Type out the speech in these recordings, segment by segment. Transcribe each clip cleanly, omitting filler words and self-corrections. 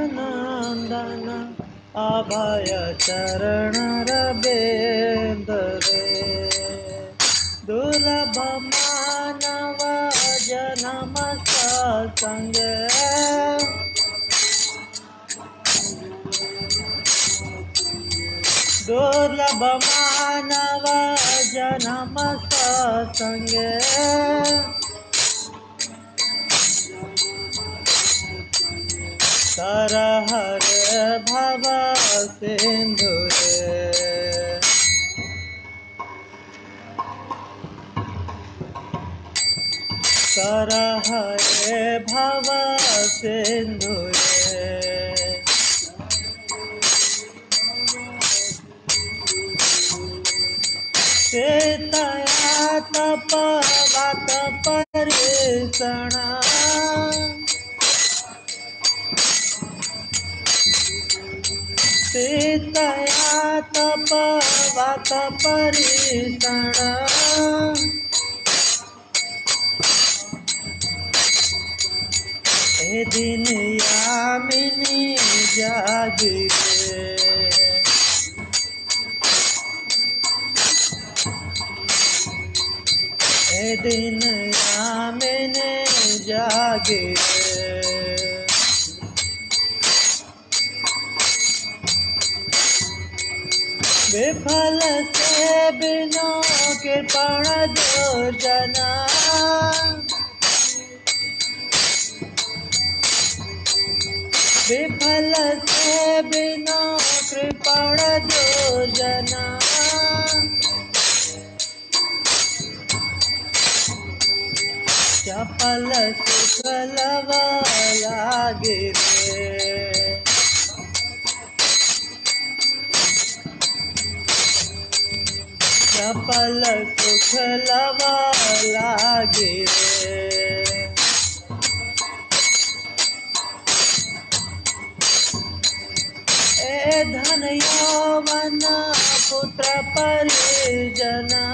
नंदनंदन अभय चरण रबेंदरे दुर्लभ मानव जन्म सत्संगे दुर्लभ मानव जन्म सत्संगे कर हर भव सिंधुरे कर हरे भव सिंधुरे सीतया तप वात परिसणा सीतया तप वात परिसणा ए दिन यामिनी जागिरे ए दिन यामिनी जागिरे विफल से बिनो कृपण दुर्जना विफल से बिनो कृपण दुर्जना चपल सुखलव लागिरे चपल सुखलव लागिरे ए धन यौवन पुत्र परिजना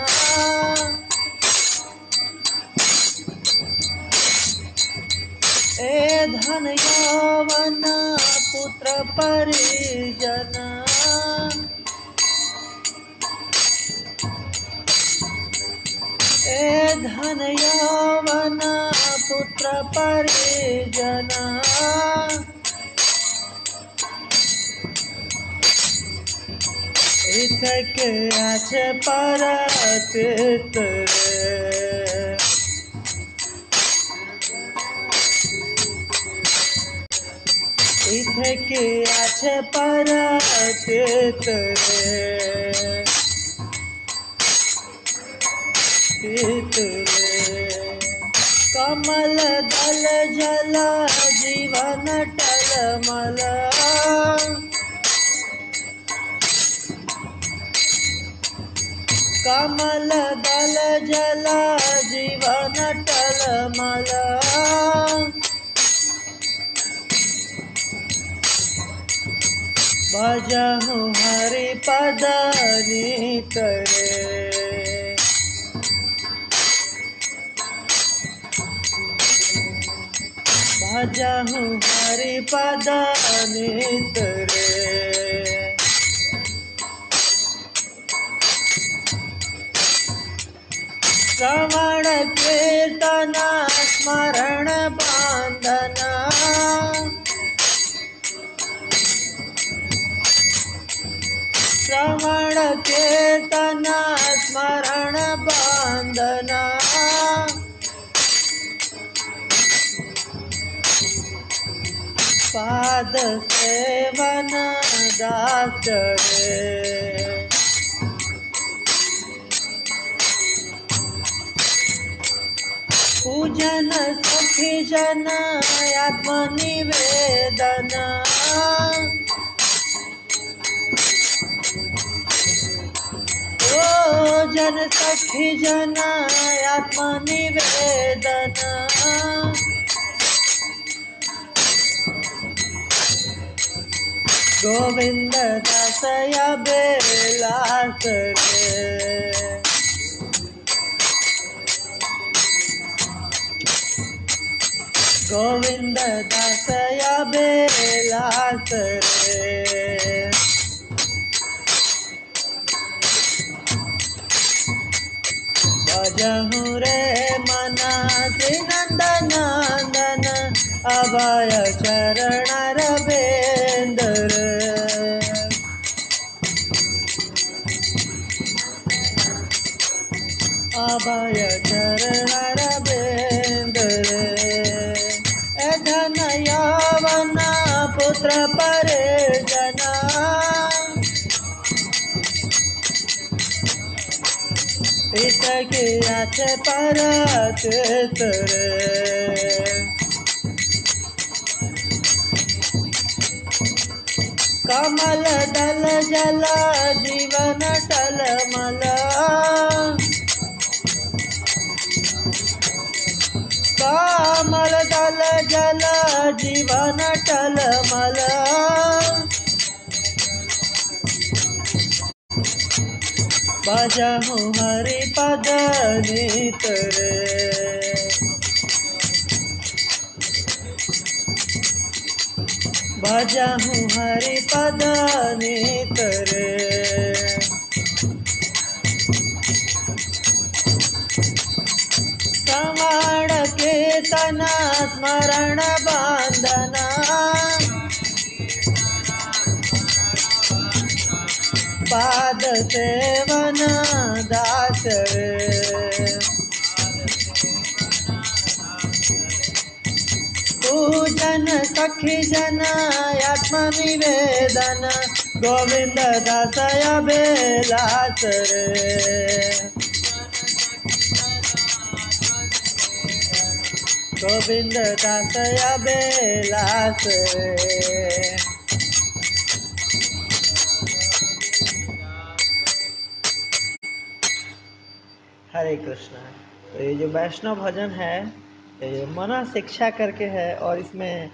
ए धन यौवन पुत्र परिजना ए धन यौवन पुत्र परिजना इथके आछे परचित रे इथके आछे परचित रे चित रे कमल दल जल जीवन टलमल कमल दल जल जीवन टलमल भजहु हरि पद नित रे भजहु हरि पद नित रे श्रवण कीर्तन स्मरण बांधना श्रवण कीर्तन स्मरण बांधना पाद सेवन दास रे पूजन सखी जन आत्मनिवेदन ओ जन सखी जन आत्मनिवेदन गोविंद दासया बेलास रे गोविंद दास अभिलाष रे। भजहु रे मना श्री नंदन नंदन अभय चरण रविंद्र। अभय चरण रविंद्र। धन यौवन पुत्र परिजन पित की आठ परत रे। कमल दल जल जीवन टलमल कमल दल जल जीवन टलमल भजहु हरि पद नित रे। भजहु हरि पद नित रे। श्रवण कीर्तन स्मरण बंदना पाद सेवन दास रे। पूजन सखी जन आत्म निवेदन गोविंद दास अभिलाष रे। गोविंद दास अभिलाष रे। हरे कृष्णा। तो ये जो वैष्णव भजन है ये मना शिक्षा करके है और इसमें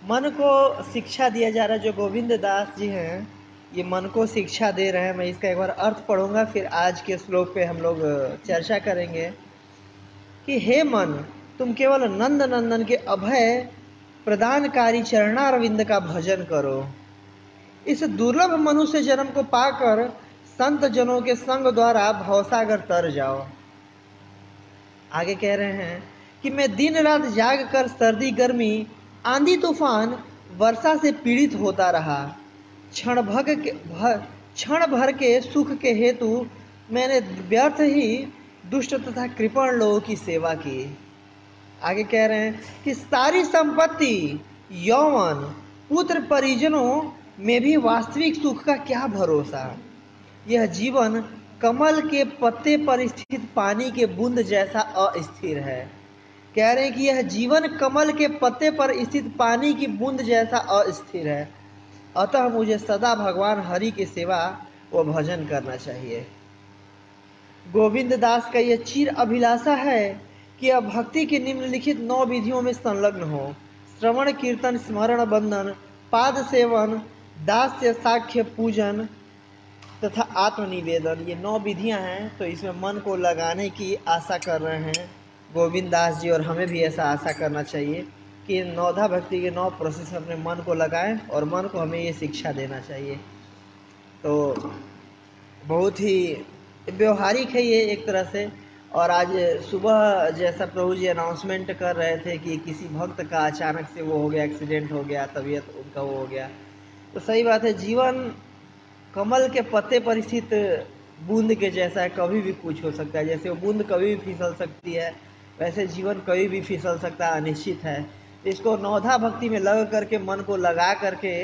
मन को शिक्षा दिया जा रहा है। जो गोविंद दास जी हैं ये मन को शिक्षा दे रहे हैं। मैं इसका एक बार अर्थ पढ़ूंगा फिर आज के श्लोक पे हम लोग चर्चा करेंगे कि हे मन तुम केवल नंद नंदन के अभय प्रदानकारी चरणारविंद का भजन करो। इस दुर्लभ मनुष्य जन्म को पाकर संत जनों के संग द्वारा भवसागर तर जाओ। आगे कह रहे हैं कि मैं दिन रात जाग कर सर्दी गर्मी आंधी तूफान वर्षा से पीड़ित होता रहा। क्षण भर के सुख के हेतु मैंने व्यर्थ ही दुष्ट तथा कृपण लोगों की सेवा की। आगे कह रहे हैं कि सारी संपत्ति यौवन पुत्र परिजनों में भी वास्तविक सुख का क्या भरोसा। यह जीवन कमल के पत्ते पर स्थित पानी के बूंद जैसा अस्थिर है। कह रहे हैं कि यह जीवन कमल के पत्ते पर स्थित पानी की बूंद जैसा अस्थिर है। अतः मुझे सदा भगवान हरि की सेवा व भजन करना चाहिए। गोविंद दास का यह चिर अभिलाषा है कि अब भक्ति की निम्नलिखित 9 विधियों में संलग्न हो। श्रवण कीर्तन स्मरण बंधन पाद सेवन दास्य साक्ष्य पूजन तथा आत्मनिवेदन। ये 9 विधियां हैं। तो इसमें मन को लगाने की आशा कर रहे हैं गोविंद दास जी और हमें भी ऐसा आशा करना चाहिए कि नौधा भक्ति के 9 प्रोसेस अपने मन को लगाएं और मन को हमें ये शिक्षा देना चाहिए। तो बहुत ही व्यवहारिक है ये एक तरह से। और आज सुबह जैसा प्रभु जी अनाउंसमेंट कर रहे थे कि किसी भक्त का अचानक से वो हो गया, एक्सीडेंट हो गया, तबीयत उनका वो हो गया। तो सही बात है, जीवन कमल के पत्ते पर स्थित बूंद के जैसा है, कभी भी कुछ हो सकता है। जैसे वो बूंद कभी भी फिसल सकती है वैसे जीवन कभी भी फिसल सकता है, अनिश्चित है। इसको नौधा भक्ति में लग करके मन को लगा करके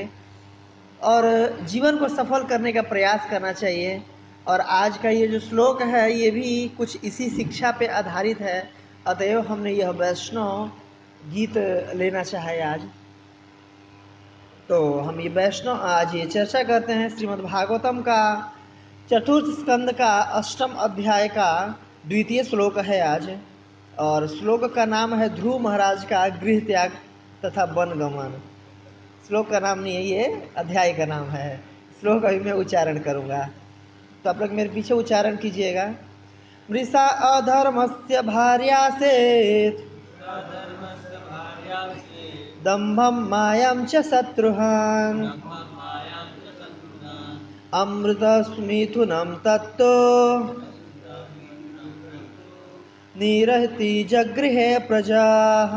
और जीवन को सफल करने का प्रयास करना चाहिए। और आज का ये जो श्लोक है ये भी कुछ इसी शिक्षा पे आधारित है। अतएव हमने यह वैष्णव गीत लेना चाहे आज। तो हम ये वैष्णव आज ये चर्चा करते हैं श्रीमद् भागवतम का चतुर्थ स्कंद का 8वां अध्याय का 2वां श्लोक है आज। और श्लोक का नाम है ध्रुव महाराज का गृह त्याग तथा वनगमन। श्लोक का नाम नहीं है, ये अध्याय का नाम है। श्लोक अभी मैं उच्चारण करूँगा तो आप लोग मेरे पीछे उच्चारण कीजिएगा। मृषा अधर्मस्य भार्या सेत् दम्भं मायां च शत्रुहान् अमृतस्मिथुनं तत्तो निरहति जगृहे प्रजाः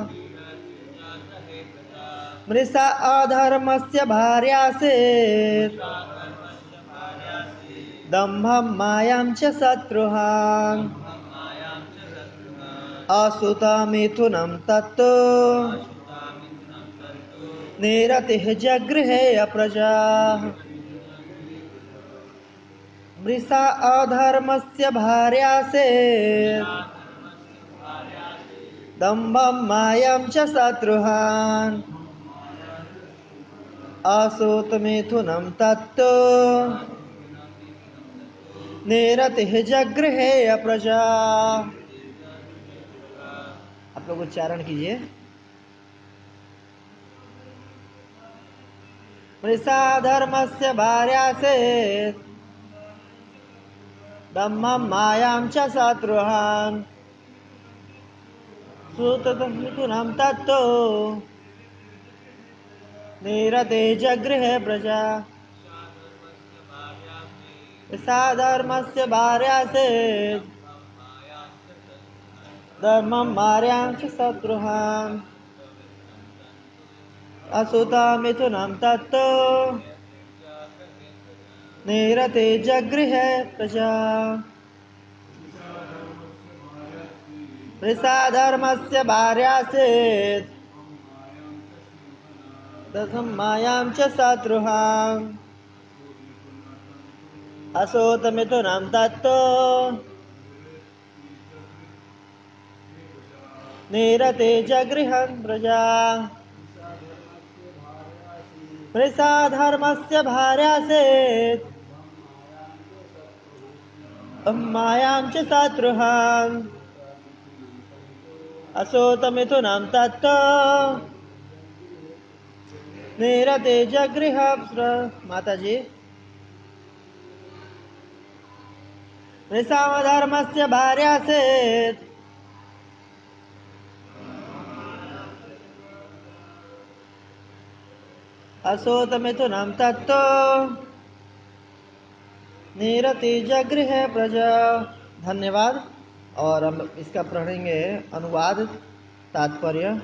मृषा अधर्मस्य भार्यासेत् दम्भं मायां च शत्रुहान् असुतमिथुनं तत्तो निरतिः जगृहे प्रजाः मृषा अधर्मस्य भार्यासेत् दम्भं मायां च शत्रुहान् असुतमिथुनं तत्तो निरतिः जगृहे प्रजा। आप लोग उच्चारण कीजिए। मृषा धर्मस्य भार्यासेत् दम्भं मायां च शत्रुहान् सुतमिथुनं तत्तो निरतिः जगृहे प्रजा। मृषा धर्मस्य भार्यासेत् दम्भं मायां च शत्रुहान् असुतमिथुनं तत्तो निरतिः जगृहे प्रजा। मृषा धर्मस्य भार्यासेत् दम्भं मायां च शत्रुहान् असुतमिथुनं तत्तो निरतिः जगृहे प्रजा। मृषा धर्मस्य भार्यासेत् मायां च शत्रुहान् असुतमिथुनं तत्तो निरतिः जगृहे माता जी। मृषा धर्मस्य भार्यासेत् असुतमिथुनं तत्तो निरतिः जगृहे प्रजा। धन्यवाद। और हम इसका पढ़ेंगे अनुवाद तात्पर्य।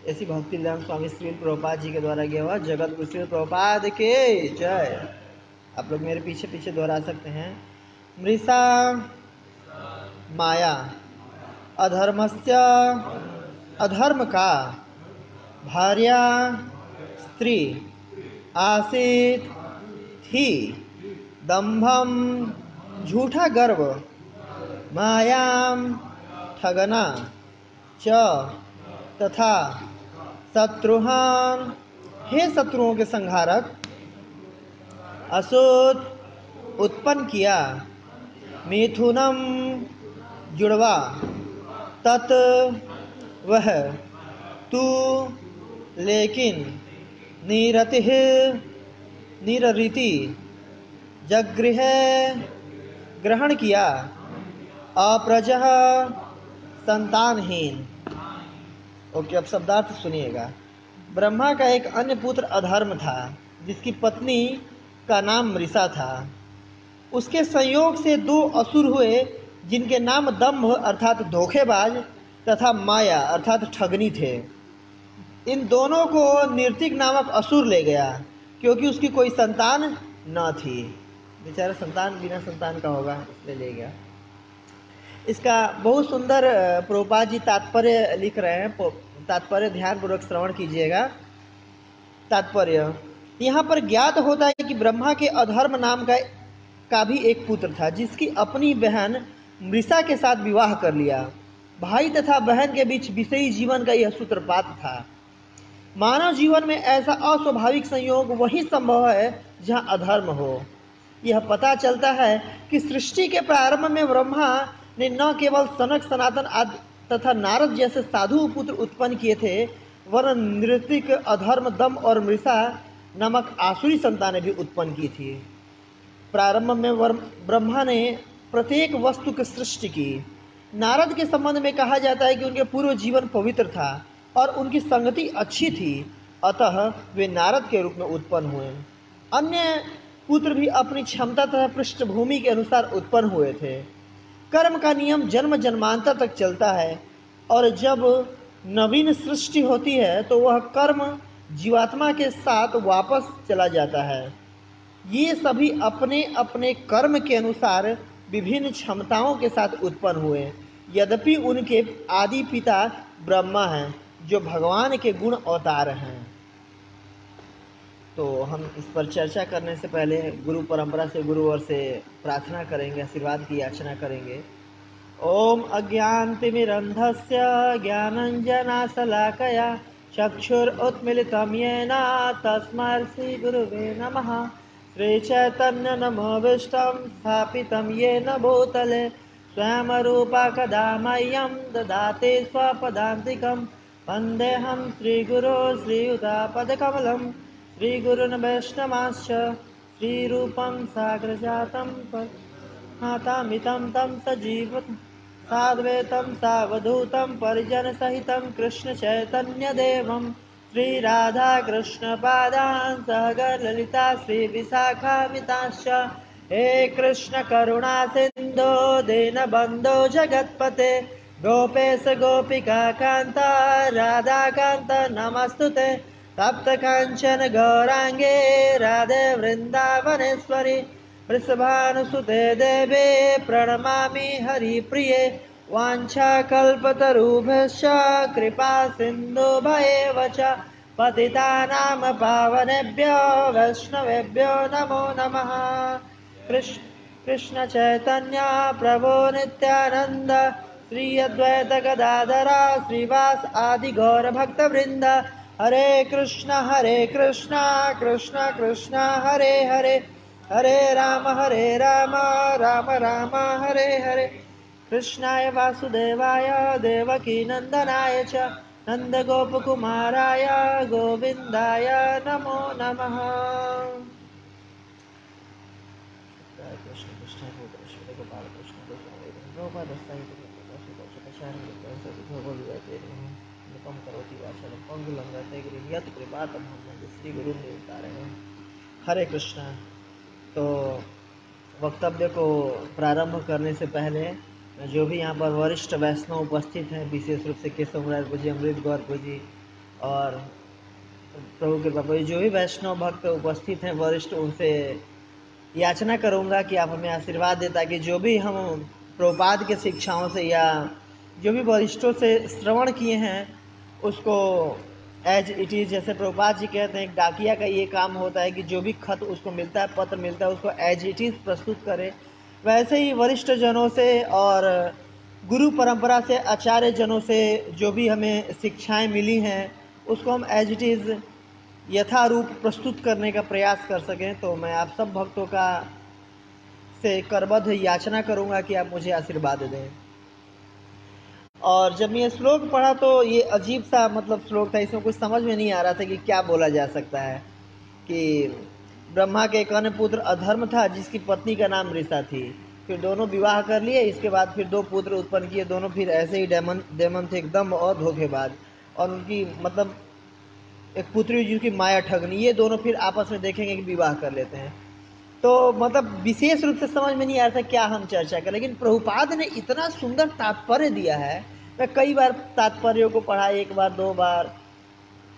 ऐसी भक्तिवेदांत स्वामी श्रील प्रभुपाद जी के द्वारा किया हुआ। जगत गुरु श्रील प्रभुपाद के जय। आप लोग मेरे पीछे पीछे दोहरा सकते हैं। मृषा माया अधर्मस्य अधर्म का भार्या स्त्री आसीत थी दंभम झूठा गर्व मायाम ठगना च तथा शत्रुहान हे शत्रुओं के संहारक असुत उत्पन्न किया मिथुनम जुड़वा तत् वह तू लेकिन निरतिः निररीति जगृह ग्रहण किया अप्रजः संतानहीन। ओके, अब शब्दार्थ सुनिएगा। ब्रह्मा का एक अन्य पुत्र अधर्म था जिसकी पत्नी का नाम मृषा था। उसके संयोग से दो असुर हुए जिनके नाम दंभ अर्थात धोखेबाज तथा माया अर्थात ठगनी थे। इन दोनों को निर्तिक नामक असुर ले गया क्योंकि उसकी कोई संतान न थी। बेचारा संतान बिना संतान का होगा, इसलिए ले गया। इसका बहुत सुंदर प्रभुपाद जी तात्पर्य लिख रहे हैं। तात्पर्य ध्यानपूर्वक श्रवण कीजिएगा। तात्पर्य यहाँ पर ज्ञात होता है कि ब्रह्मा के अधर्म नाम का भी एक पुत्र था जिसकी अपनी बहन मृषा के साथ विवाह कर लिया। भाई तथा बहन के बीच विषयी जीवन का यह सूत्रपात था। मानव जीवन में ऐसा अस्वाभाविक संयोग वही संभव है जहाँ अधर्म हो। यह पता चलता है कि सृष्टि के प्रारंभ में ब्रह्मा ने न केवल सनक सनातन आदि तथा नारद जैसे साधु पुत्र उत्पन्न किए थे, वरन नृतिक अधर्म दम और मृषा नामक आसुरी संतानें भी उत्पन्न की थी। प्रारंभ में ब्रह्मा ने प्रत्येक वस्तु की सृष्टि की। नारद के संबंध में कहा जाता है कि उनके पूर्व जीवन पवित्र था और उनकी संगति अच्छी थी, अतः वे नारद के रूप में उत्पन्न हुए। अन्य पुत्र भी अपनी क्षमता तथा पृष्ठभूमि के अनुसार उत्पन्न हुए थे। कर्म का नियम जन्म जन्मांतर तक चलता है, और जब नवीन सृष्टि होती है तो वह कर्म जीवात्मा के साथ वापस चला जाता है। ये सभी अपने अपने कर्म के अनुसार विभिन्न क्षमताओं के साथ उत्पन्न हुए, यद्यपि उनके आदि पिता ब्रह्मा हैं, जो भगवान के गुण अवतार हैं। तो हम इस पर चर्चा करने से पहले गुरु परंपरा से, गुरुवर से प्रार्थना करेंगे, आशीर्वाद की याचना करेंगे। ओम अज्ञानतिमिरन्धस्य ज्ञानञ्जनशलाकया चक्षुरुन्मीलितं येन तस्मै श्रीगुरुवे नमः। श्रीचैतन्यनामोऽभीष्टं स्थापितं येन भूतले स्वयं रूपा कदा मह्यं ददाति स्वपदान्तिकं। वन्देऽहं श्रीगुरो श्रीयुतापदकमलं श्रीगुरुन् वैष्णवांश्च श्रीरूपं साग्रजातं मातामितं तं सजीवं साद्वैतं सावधूतं परिजनसहितं कृष्णचैतन्यदेवं श्रीराधाकृष्णपादान् सहगणललिता श्रीविशाखान्वितांश्च। हे कृष्ण करुणा सिन्धो दीनबन्धो जगत्पते गोपेश गोपिका कान्त राधाकान्त नमस्तुते। तप्तकाञ्चन गौराङ्गे राधे वृन्दावनेश्वरि वृषभानुसुते देवे प्रणमामि हरिप्रिये। वाञ्छाकल्पतरुभ्यश्च कृपा सिन्धुभ्येव च पतितानां पावनेभ्यो वैष्णवेभ्यो नमो नमः। कृष्ण चैतन्य प्रभो नित्यानंद श्री अद्वैत गदाधर श्रीवास आदि गौर भक्तवृंद। हरे कृष्ण कृष्ण कृष्ण हरे हरे, हरे राम राम राम हरे हरे। कृष्णाय वासुदेवाय देवकी नंदनाय च नंदगोपकुमाराय गोविंदाय नमो नमः। कृष्ण कृष्ण गोपाल गोपाल कृष्ण गोपाल करोति वाचनं पंगुलं लंघयते यत् कृपातमहं वन्दे श्रीगुरुं देवतारं। हरे कृष्णा। तो वक्तव्य को प्रारंभ करने से पहले जो भी यहाँ पर वरिष्ठ वैष्णव उपस्थित हैं, विशेष रूप से केशव राज जी, अमृत गौर जी और प्रभु के बाबा, जो भी वैष्णव भक्त उपस्थित हैं वरिष्ठ, उनसे याचना करूँगा कि आप हमें आशीर्वाद दें, ताकि जो भी हम प्रभुपाद के शिक्षाओं से या जो भी वरिष्ठों से श्रवण किए हैं उसको एज इट इज़, जैसे प्रभुपाद जी कहते हैं एक डाकिया का ये काम होता है कि जो भी खत उसको मिलता है, पत्र मिलता है, उसको एज इट इज़ प्रस्तुत करे। वैसे ही वरिष्ठ जनों से और गुरु परंपरा से, आचार्य जनों से जो भी हमें शिक्षाएं मिली हैं उसको हम एज इट इज़ यथारूप प्रस्तुत करने का प्रयास कर सकें। तो मैं आप सब भक्तों का से करबद्ध याचना करूंगा कि आप मुझे आशीर्वाद दें। और जब ये श्लोक पढ़ा तो ये अजीब सा मतलब श्लोक था, इसमें कुछ समझ में नहीं आ रहा था कि क्या बोला जा सकता है। कि ब्रह्मा के एक अन्य पुत्र अधर्म था जिसकी पत्नी का नाम ऋषा थी, फिर दोनों विवाह कर लिए, इसके बाद फिर 2 पुत्र उत्पन्न किए, दोनों फिर ऐसे ही डेमन थे, एकदम और धोखेबाज, और उनकी मतलब एक पुत्री जिसकी माया ठगनी, ये दोनों फिर आपस में देखेंगे कि विवाह कर लेते हैं। तो मतलब विशेष रूप से समझ में नहीं आ रहा था क्या हम चर्चा करें, लेकिन प्रभुपाद ने इतना सुंदर तात्पर्य दिया है। मैं कई बार तात्पर्यों को पढ़ा, 1 बार 2 बार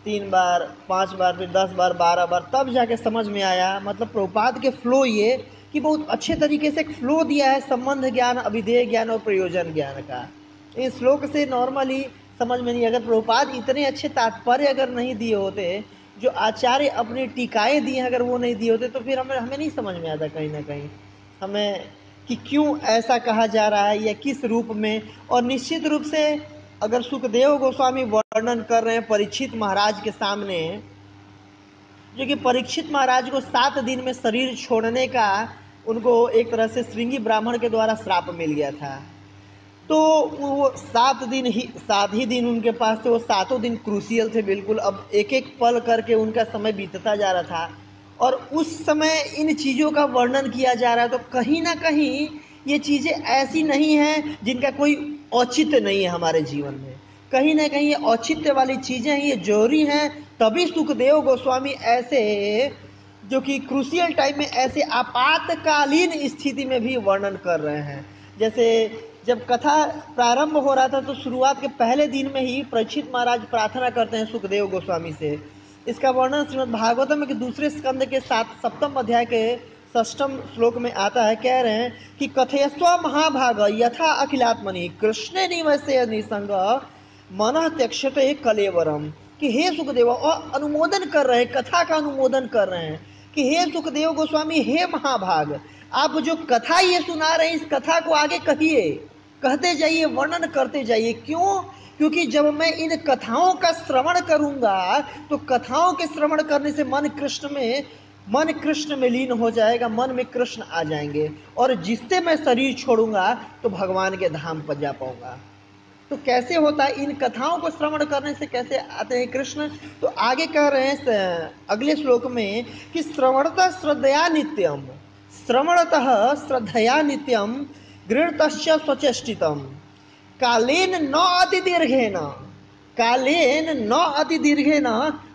3 बार 5 बार फिर 10 बार 12 बार, तब जाके समझ में आया। मतलब प्रभुपाद के फ्लो ये कि बहुत अच्छे तरीके से एक फ्लो दिया है संबंध ज्ञान, अभिधेय ज्ञान और प्रयोजन ज्ञान का। इस श्लोक से नॉर्मली समझ में नहीं, अगर प्रभुपाद इतने अच्छे तात्पर्य अगर नहीं दिए होते, जो आचार्य अपनी टीकाएं दी हैं अगर वो नहीं दिए होते, तो फिर हमें नहीं समझ में आता कहीं ना कहीं हमें कि क्यों ऐसा कहा जा रहा है या किस रूप में। और निश्चित रूप से अगर सुखदेव गोस्वामी वर्णन कर रहे हैं परीक्षित महाराज के सामने, जो कि परीक्षित महाराज को 7 दिन में शरीर छोड़ने का उनको एक तरह से श्रृंगी ब्राह्मण के द्वारा श्राप मिल गया था, तो वो 7 ही दिन उनके पास थे, वो 7 दिन क्रूशियल थे बिल्कुल। अब एक एक पल करके उनका समय बीतता जा रहा था और उस समय इन चीज़ों का वर्णन किया जा रहा है। तो कहीं ना कहीं ये चीज़ें ऐसी नहीं हैं जिनका कोई औचित्य नहीं है हमारे जीवन में। कहीं ना कहीं ये औचित्य वाली चीजें हैं, ये जरूरी हैं, तभी सुखदेव गोस्वामी ऐसे जो कि क्रूशियल टाइम में ऐसे आपातकालीन स्थिति में भी वर्णन कर रहे हैं। जैसे जब कथा प्रारंभ हो रहा था तो शुरुआत के पहले दिन में ही परीक्षित महाराज प्रार्थना करते हैं सुखदेव गोस्वामी से। इसका वर्णन श्रीमद् भागवतम के दूसरे स्कंद के सप्तम अध्याय के षष्ठम श्लोक में आता है। कह रहे हैं कि कथयस्व महाभाग यथा अखिलात्मनि कृष्ण निवस्य निसंग मन त्यक्षते कलेवरम, कि हे सुखदेव, और अनुमोदन कर रहे हैं, कथा का अनुमोदन कर रहे हैं कि हे सुखदेव गोस्वामी, हे महाभाग, आप जो कथा ये सुना रहे हैं इस कथा को आगे कहिए, कहते जाइए, वर्णन करते जाइए। क्यों? क्योंकि जब मैं इन कथाओं का श्रवण करूंगा तो कथाओं के श्रवण करने से मन कृष्ण में लीन हो जाएगा, मन में कृष्ण आ जाएंगे, और जिससे मैं शरीर छोड़ूंगा तो भगवान के धाम पर जा पाऊंगा। तो कैसे होता है? इन कथाओं को श्रवण करने से कैसे आते हैं कृष्ण? तो आगे कह रहे हैं अगले श्लोक में कि श्रवणतः श्रद्धया नित्यम, श्रवणतः श्रद्धया नित्यम गृहतश्च स्वचेष्टितम कालेन न अति दीर्घेन, कालेन न अति दीर्घेन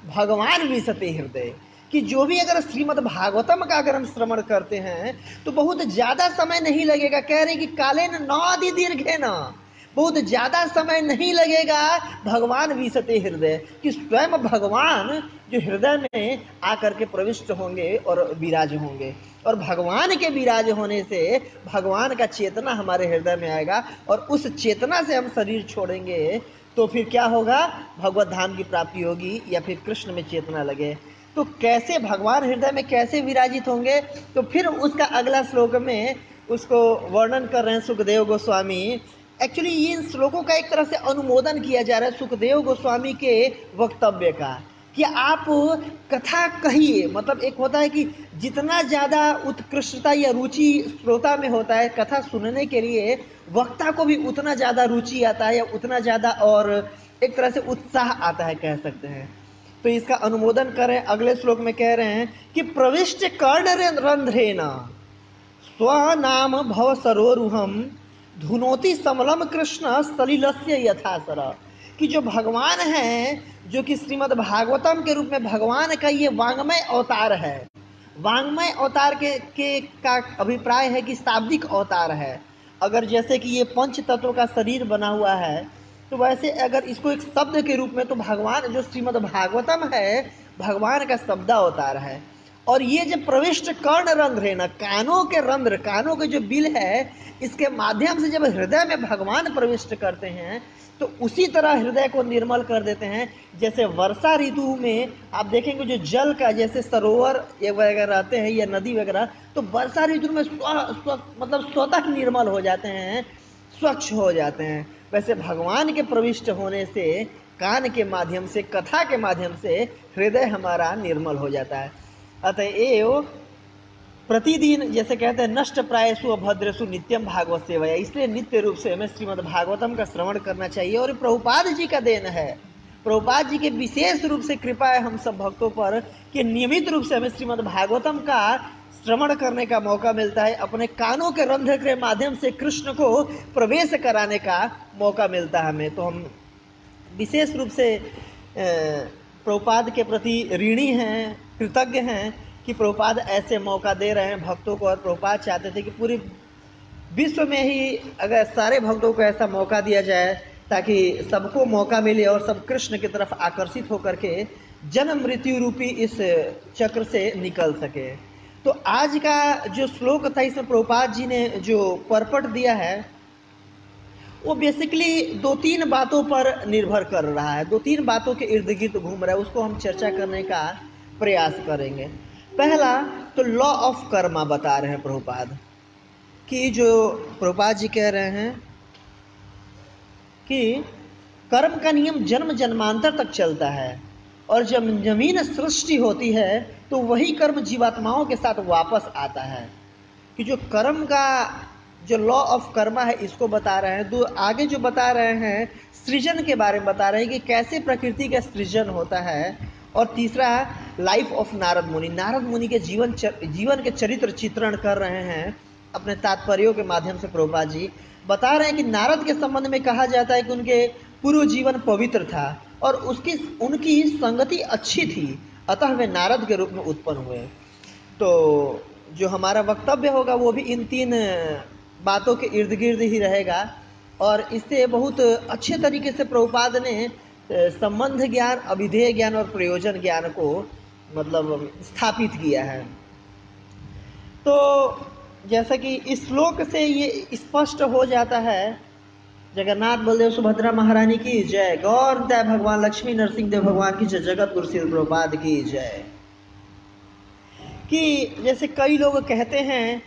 भगवान विशते हृदय, कि जो भी अगर श्रीमद् भागवतम का अगर हम श्रवण करते हैं तो बहुत ज्यादा समय नहीं लगेगा। कह रहे कि कालेन न अति दीर्घेन, बहुत ज्यादा समय नहीं लगेगा भगवान विशते हृदय, कि स्वयं भगवान जो हृदय में आकर के प्रविष्ट होंगे और विराज होंगे, और भगवान के विराज होने से भगवान का चेतना हमारे हृदय में आएगा, और उस चेतना से हम शरीर छोड़ेंगे तो फिर क्या होगा? भगवत धाम की प्राप्ति होगी, या फिर कृष्ण में चेतना लगे। तो कैसे भगवान हृदय में कैसे विराजित होंगे? तो फिर उसका अगला श्लोक में उसको वर्णन कर रहे हैं सुखदेव गोस्वामी। एक्चुअली इन श्लोकों का एक तरह से अनुमोदन किया जा रहा है सुखदेव गोस्वामी के वक्तव्य का, कि आप कथा कहिए। मतलब एक होता है कि जितना ज़्यादा उत्कृष्टता या रुचि श्रोता में होता है कथा सुनने के लिए, वक्ता को भी उतना ज़्यादा रुचि आता है, या उतना ज़्यादा और एक तरह से उत्साह आता है, कह सकते हैं। तो इसका अनुमोदन करें। अगले श्लोक में कह रहे हैं कि प्रविष्ट कर्ण रंध्रेन स्वनाम भव सरोरुहम धुनोति समलम कृष्ण सलिलस्य यथासर, कि जो भगवान है, जो कि श्रीमद् भागवतम के रूप में भगवान का ये वांग्मय अवतार है। वांग्मय अवतार के का अभिप्राय है कि शाब्दिक अवतार है। अगर जैसे कि ये पंच तत्व का शरीर बना हुआ है, तो वैसे अगर इसको एक शब्द के रूप में, तो भगवान जो श्रीमद् भागवतम है भगवान का शब्द अवतार है। और ये जब प्रविष्ट कर्ण रंध्र है ना, कानों के रंध्र, कानों के जो बिल है, इसके माध्यम से जब हृदय में भगवान प्रविष्ट करते हैं तो उसी तरह हृदय को निर्मल कर देते हैं। जैसे वर्षा ऋतु में आप देखेंगे जो जल का जैसे सरोवर वगैरह रहते हैं या नदी वगैरह, तो वर्षा ऋतु में मतलब स्वतः निर्मल हो जाते हैं, स्वच्छ हो जाते हैं। वैसे भगवान के प्रविष्ट होने से कान के माध्यम से, कथा के माध्यम से हृदय हमारा निर्मल हो जाता है। अतएव प्रतिदिन जैसे कहते हैं नष्ट प्रायसु अभद्रसु नित्यम भागवत सेवया, इसलिए नित्य रूप से हमें श्रीमद् भागवतम का श्रवण करना चाहिए। और प्रभुपाद जी का देन है, प्रभुपाद जी के विशेष रूप से कृपा है हम सब भक्तों पर कि नियमित रूप से हमें श्रीमद् भागवतम का श्रवण करने का मौका मिलता है, अपने कानों के रंध्र के माध्यम से कृष्ण को प्रवेश कराने का मौका मिलता है हमें। तो हम विशेष रूप से प्रभुपाद के प्रति ऋणी हैं, कृतज्ञ हैं कि प्रभुपाद ऐसे मौका दे रहे हैं भक्तों को। और प्रभुपाद चाहते थे कि पूरी विश्व में ही अगर सारे भक्तों को ऐसा मौका दिया जाए ताकि सबको मौका मिले और सब कृष्ण की तरफ आकर्षित होकर के जन्म मृत्यु रूपी इस चक्र से निकल सके। तो आज का जो श्लोक था इसमें प्रभुपाद जी ने जो परपट दिया है वो बेसिकली 2-3 बातों पर निर्भर कर रहा है, 2-3 बातों के इर्द गिर्द घूम रहा है, उसको हम चर्चा करने का प्रयास करेंगे। पहला तो लॉ ऑफ कर्मा बता रहे हैं प्रभुपाद, कि जो प्रभुपाद जी कह रहे हैं कि कर्म का नियम जन्म जन्मांतर तक चलता है, और जब जमीन सृष्टि होती है तो वही कर्म जीवात्माओं के साथ वापस आता है। कि जो कर्म का जो लॉ ऑफ कर्मा है इसको बता रहे हैं। आगे जो बता रहे हैं सृजन के बारे में बता रहे हैं कि कैसे प्रकृति का सृजन होता है। और तीसरा लाइफ ऑफ नारद मुनि, नारद मुनि के जीवन के चरित्र चित्रण कर रहे हैं अपने तात्पर्यों के माध्यम से। प्रभुपाद जी बता रहे हैं कि नारद के संबंध में कहा जाता है कि उनके पूर्व जीवन पवित्र था और उनकी संगति अच्छी थी, अतः वे नारद के रूप में उत्पन्न हुए। तो जो हमारा वक्तव्य होगा वो भी इन 3 बातों के इर्द गिर्द ही रहेगा और इससे बहुत अच्छे तरीके से प्रभुपाद ने संबंध ज्ञान, अभिधेय ज्ञान और प्रयोजन ज्ञान को मतलब स्थापित किया है। तो जैसा कि इस श्लोक से ये स्पष्ट हो जाता है, जगन्नाथ बलदेव सुभद्रा महारानी की जय, गौर निताय भगवान लक्ष्मी नरसिंह देव भगवान की जय, जगत गुरु श्रील प्रभुपाद की जय। कि जैसे कई लोग कहते हैं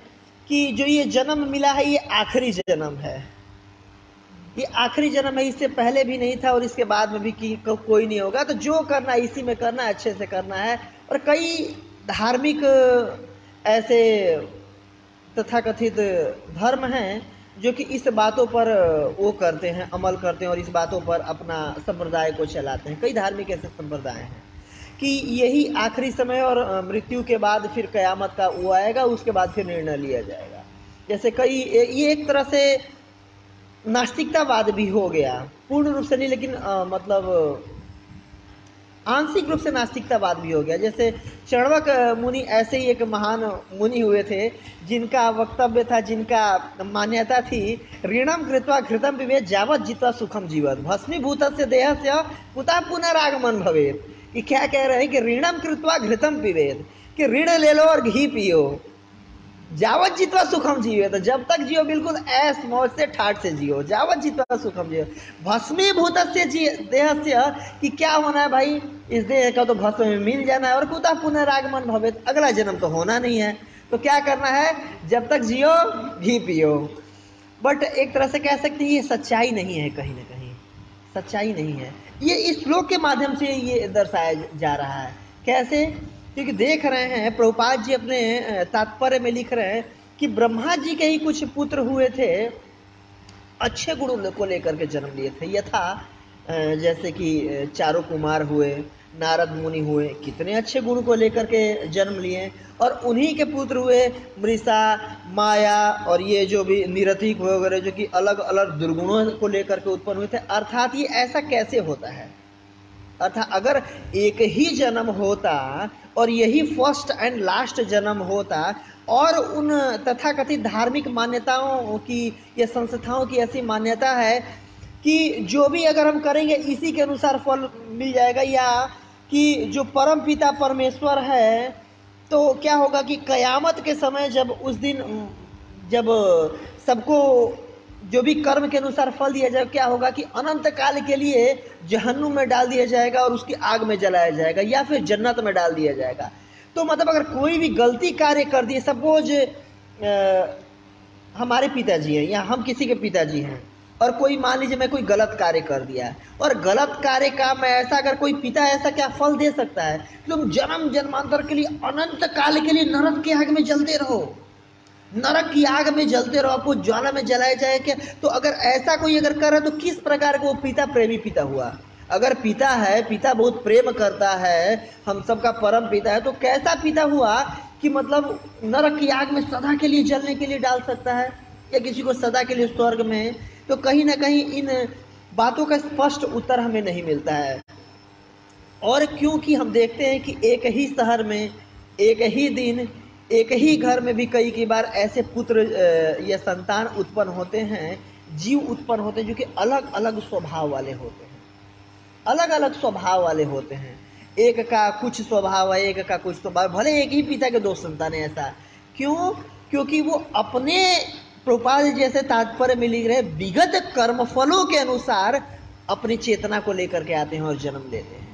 कि जो ये जन्म मिला है ये आखिरी जन्म है, ये आखिरी जन्म है, इससे पहले भी नहीं था और इसके बाद में भी कोई नहीं होगा, तो जो करना है इसी में करना है, अच्छे से करना है। और कई धार्मिक ऐसे तथाकथित धर्म हैं जो कि इस बातों पर वो करते हैं, अमल करते हैं और इस बातों पर अपना संप्रदाय को चलाते हैं। कई धार्मिक ऐसे संप्रदाय हैं कि यही आखिरी समय और मृत्यु के बाद फिर कयामत का वो आएगा, उसके बाद फिर निर्णय लिया जाएगा। जैसे कई ये एक तरह से नास्तिकतावाद भी हो गया, पूर्ण रूप से नहीं लेकिन मतलब आंशिक रूप से नास्तिकतावाद भी हो गया। जैसे चणवक मुनि ऐसे ही एक महान मुनि हुए थे जिनका वक्तव्य था, जिनका मान्यता थी, ऋणम कृत्वा घृतम पिबेत जावत जित्वा सुखम जीवत भस्मीभूतस्य देहस्य कुतः पुनरागमन भवेत्। कि क्या कह रहे हैं कि ऋणम कृत्वा घृतम पिबेत, कि ऋण ले लो और घी पियो, जावत जित्वा सुखम जियो, तो जब तक जियो बिल्कुल ऐस मौज से ठाट से जियो, जावत जित्वा सुखम जियो भस्मीभूतस्य देहस्य, कि क्या होना है भाई, इस देह का तो भस्म में मिल जाना है और कुतः पुनरागमन भवेत्, अगला जन्म तो होना नहीं है, तो क्या करना है, जब तक जियो घी पियो। बट एक तरह से कह सकते हैं ये सच्चाई नहीं है, कहीं ना कहीं सच्चाई नहीं है। ये इस श्लोक के माध्यम से ये दर्शाया जा रहा है। कैसे? क्योंकि देख रहे हैं प्रभुपाद जी अपने तात्पर्य में लिख रहे हैं कि ब्रह्मा जी के ही कुछ पुत्र हुए थे, अच्छे गुणों को लेकर के जन्म लिए थे। यथा जैसे कि चारों कुमार हुए, नारद मुनि हुए, कितने अच्छे गुण को लेकर के जन्म लिए, और उन्हीं के पुत्र हुए मृषा, माया और ये जो भी निरतिक वगैरह जो कि अलग अलग दुर्गुणों को लेकर के उत्पन्न हुए थे। अर्थात ये ऐसा कैसे होता है, अर्थात अगर एक ही जन्म होता और यही फर्स्ट एंड लास्ट जन्म होता और उन तथाकथित धार्मिक मान्यताओं की या संस्थाओं की ऐसी मान्यता है कि जो भी अगर हम करेंगे इसी के अनुसार फल मिल जाएगा, या कि जो परम पिता परमेश्वर है, तो क्या होगा कि कयामत के समय जब उस दिन जब सबको जो भी कर्म के अनुसार फल दिया जाएगा, क्या होगा कि अनंत काल के लिए जहन्नुम में डाल दिया जाएगा और उसकी आग में जलाया जाएगा, या फिर जन्नत में डाल दिया जाएगा। तो मतलब अगर कोई भी गलती कार्य कर दिए, सपोज हमारे पिताजी हैं या हम किसी के पिताजी हैं, और कोई मान लीजिए मैं कोई गलत कार्य कर दिया, और गलत कार्य का मैं ऐसा, अगर कोई पिता ऐसा क्या फल दे सकता है, तुम जन्म जन्मांतर के लिए अनंत काल के लिए नरक की आग में जलते रहो, नरक की आग में जलते रहो, आपको ज्वाला में जलाया जाए क्या? तो अगर ऐसा कोई अगर कर रहा है तो किस प्रकार का वो पिता प्रेमी पिता हुआ? अगर पिता है, पिता बहुत प्रेम करता है, हम सबका परम पिता है, तो कैसा पिता हुआ कि मतलब नरक की आग में सदा के लिए जलने के लिए डाल सकता है, या किसी को सदा के लिए स्वर्ग में? तो कहीं ना कहीं इन बातों का स्पष्ट उत्तर हमें नहीं मिलता है। और क्योंकि हम देखते हैं कि एक ही शहर में, एक ही दिन, एक ही घर में भी कई बार ऐसे पुत्र या संतान उत्पन्न होते हैं, जीव उत्पन्न होते हैं जो कि अलग अलग स्वभाव वाले होते हैं, अलग अलग स्वभाव वाले होते हैं। एक का कुछ स्वभाव है, एक का कुछ स्वभाव, भले एक ही पिता के 2 संतान है। ऐसा क्यों? क्योंकि वो अपने प्रभुपाद जैसे तात्पर्य में लिख रहे विगत कर्मफलों के अनुसार अपनी चेतना को लेकर के आते हैं और जन्म लेते हैं।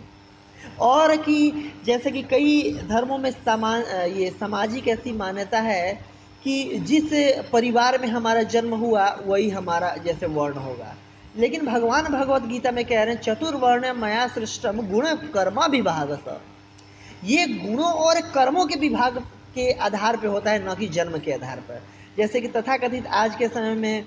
और कि जैसे कि कई धर्मों में ये सामाजिक ऐसी मान्यता है कि जिस परिवार में हमारा जन्म हुआ वही हमारा जैसे वर्ण होगा, लेकिन भगवान भगवत गीता में कह रहे हैं चतुर्वर्ण मया सृष्टम गुण कर्मा विभागः। ये गुणों और कर्मों के विभाग के आधार पे होता है, न कि जन्म के आधार पर। जैसे कि तथाकथित आज के समय में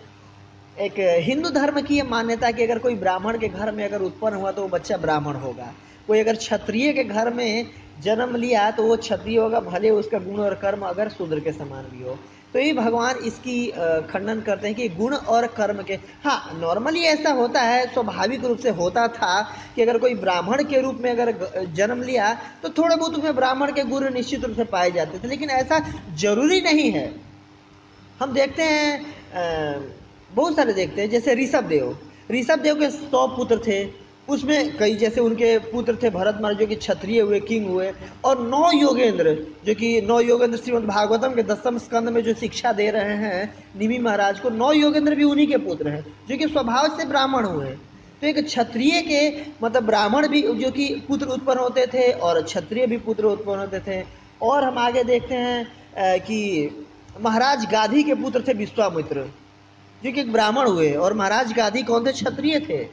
एक हिंदू धर्म की ये मान्यता कि अगर कोई ब्राह्मण के घर में अगर उत्पन्न हुआ तो वो बच्चा ब्राह्मण होगा, कोई अगर क्षत्रिय के घर में जन्म लिया तो वो क्षत्रिय होगा, भले उसका गुण और कर्म अगर शूद्र के समान भी हो। तो ये भगवान इसकी खंडन करते हैं कि गुण और कर्म के, हाँ नॉर्मली ऐसा होता है, स्वाभाविक रूप से होता था कि अगर कोई ब्राह्मण के रूप में अगर जन्म लिया तो थोड़े बहुत उसमें ब्राह्मण के गुण निश्चित रूप से पाए जाते थे, लेकिन ऐसा जरूरी नहीं है। हम देखते हैं बहुत सारे देखते हैं, जैसे ऋषभ देव के 100 पुत्र थे, उसमें कई जैसे उनके पुत्र थे भरत महाराज जो कि क्षत्रिय हुए, किंग हुए, और 9 योगेंद्र, जो कि 9 योगेंद्र श्रीमद् भागवतम के 10वें स्कंद में जो शिक्षा दे रहे हैं निमि महाराज को, 9 योगेंद्र भी उन्हीं के पुत्र हैं जो कि स्वभाव से ब्राह्मण हुए। तो एक क्षत्रिय के मतलब ब्राह्मण भी जो कि पुत्र उत्पन्न होते थे और क्षत्रिय भी पुत्र उत्पन्न होते थे। और हम आगे देखते हैं कि महाराज गाधी के पुत्र थे विश्वामित्र, जो कि एक ब्राह्मण हुए, और महाराज गाधी कौन थे? क्षत्रिय थे।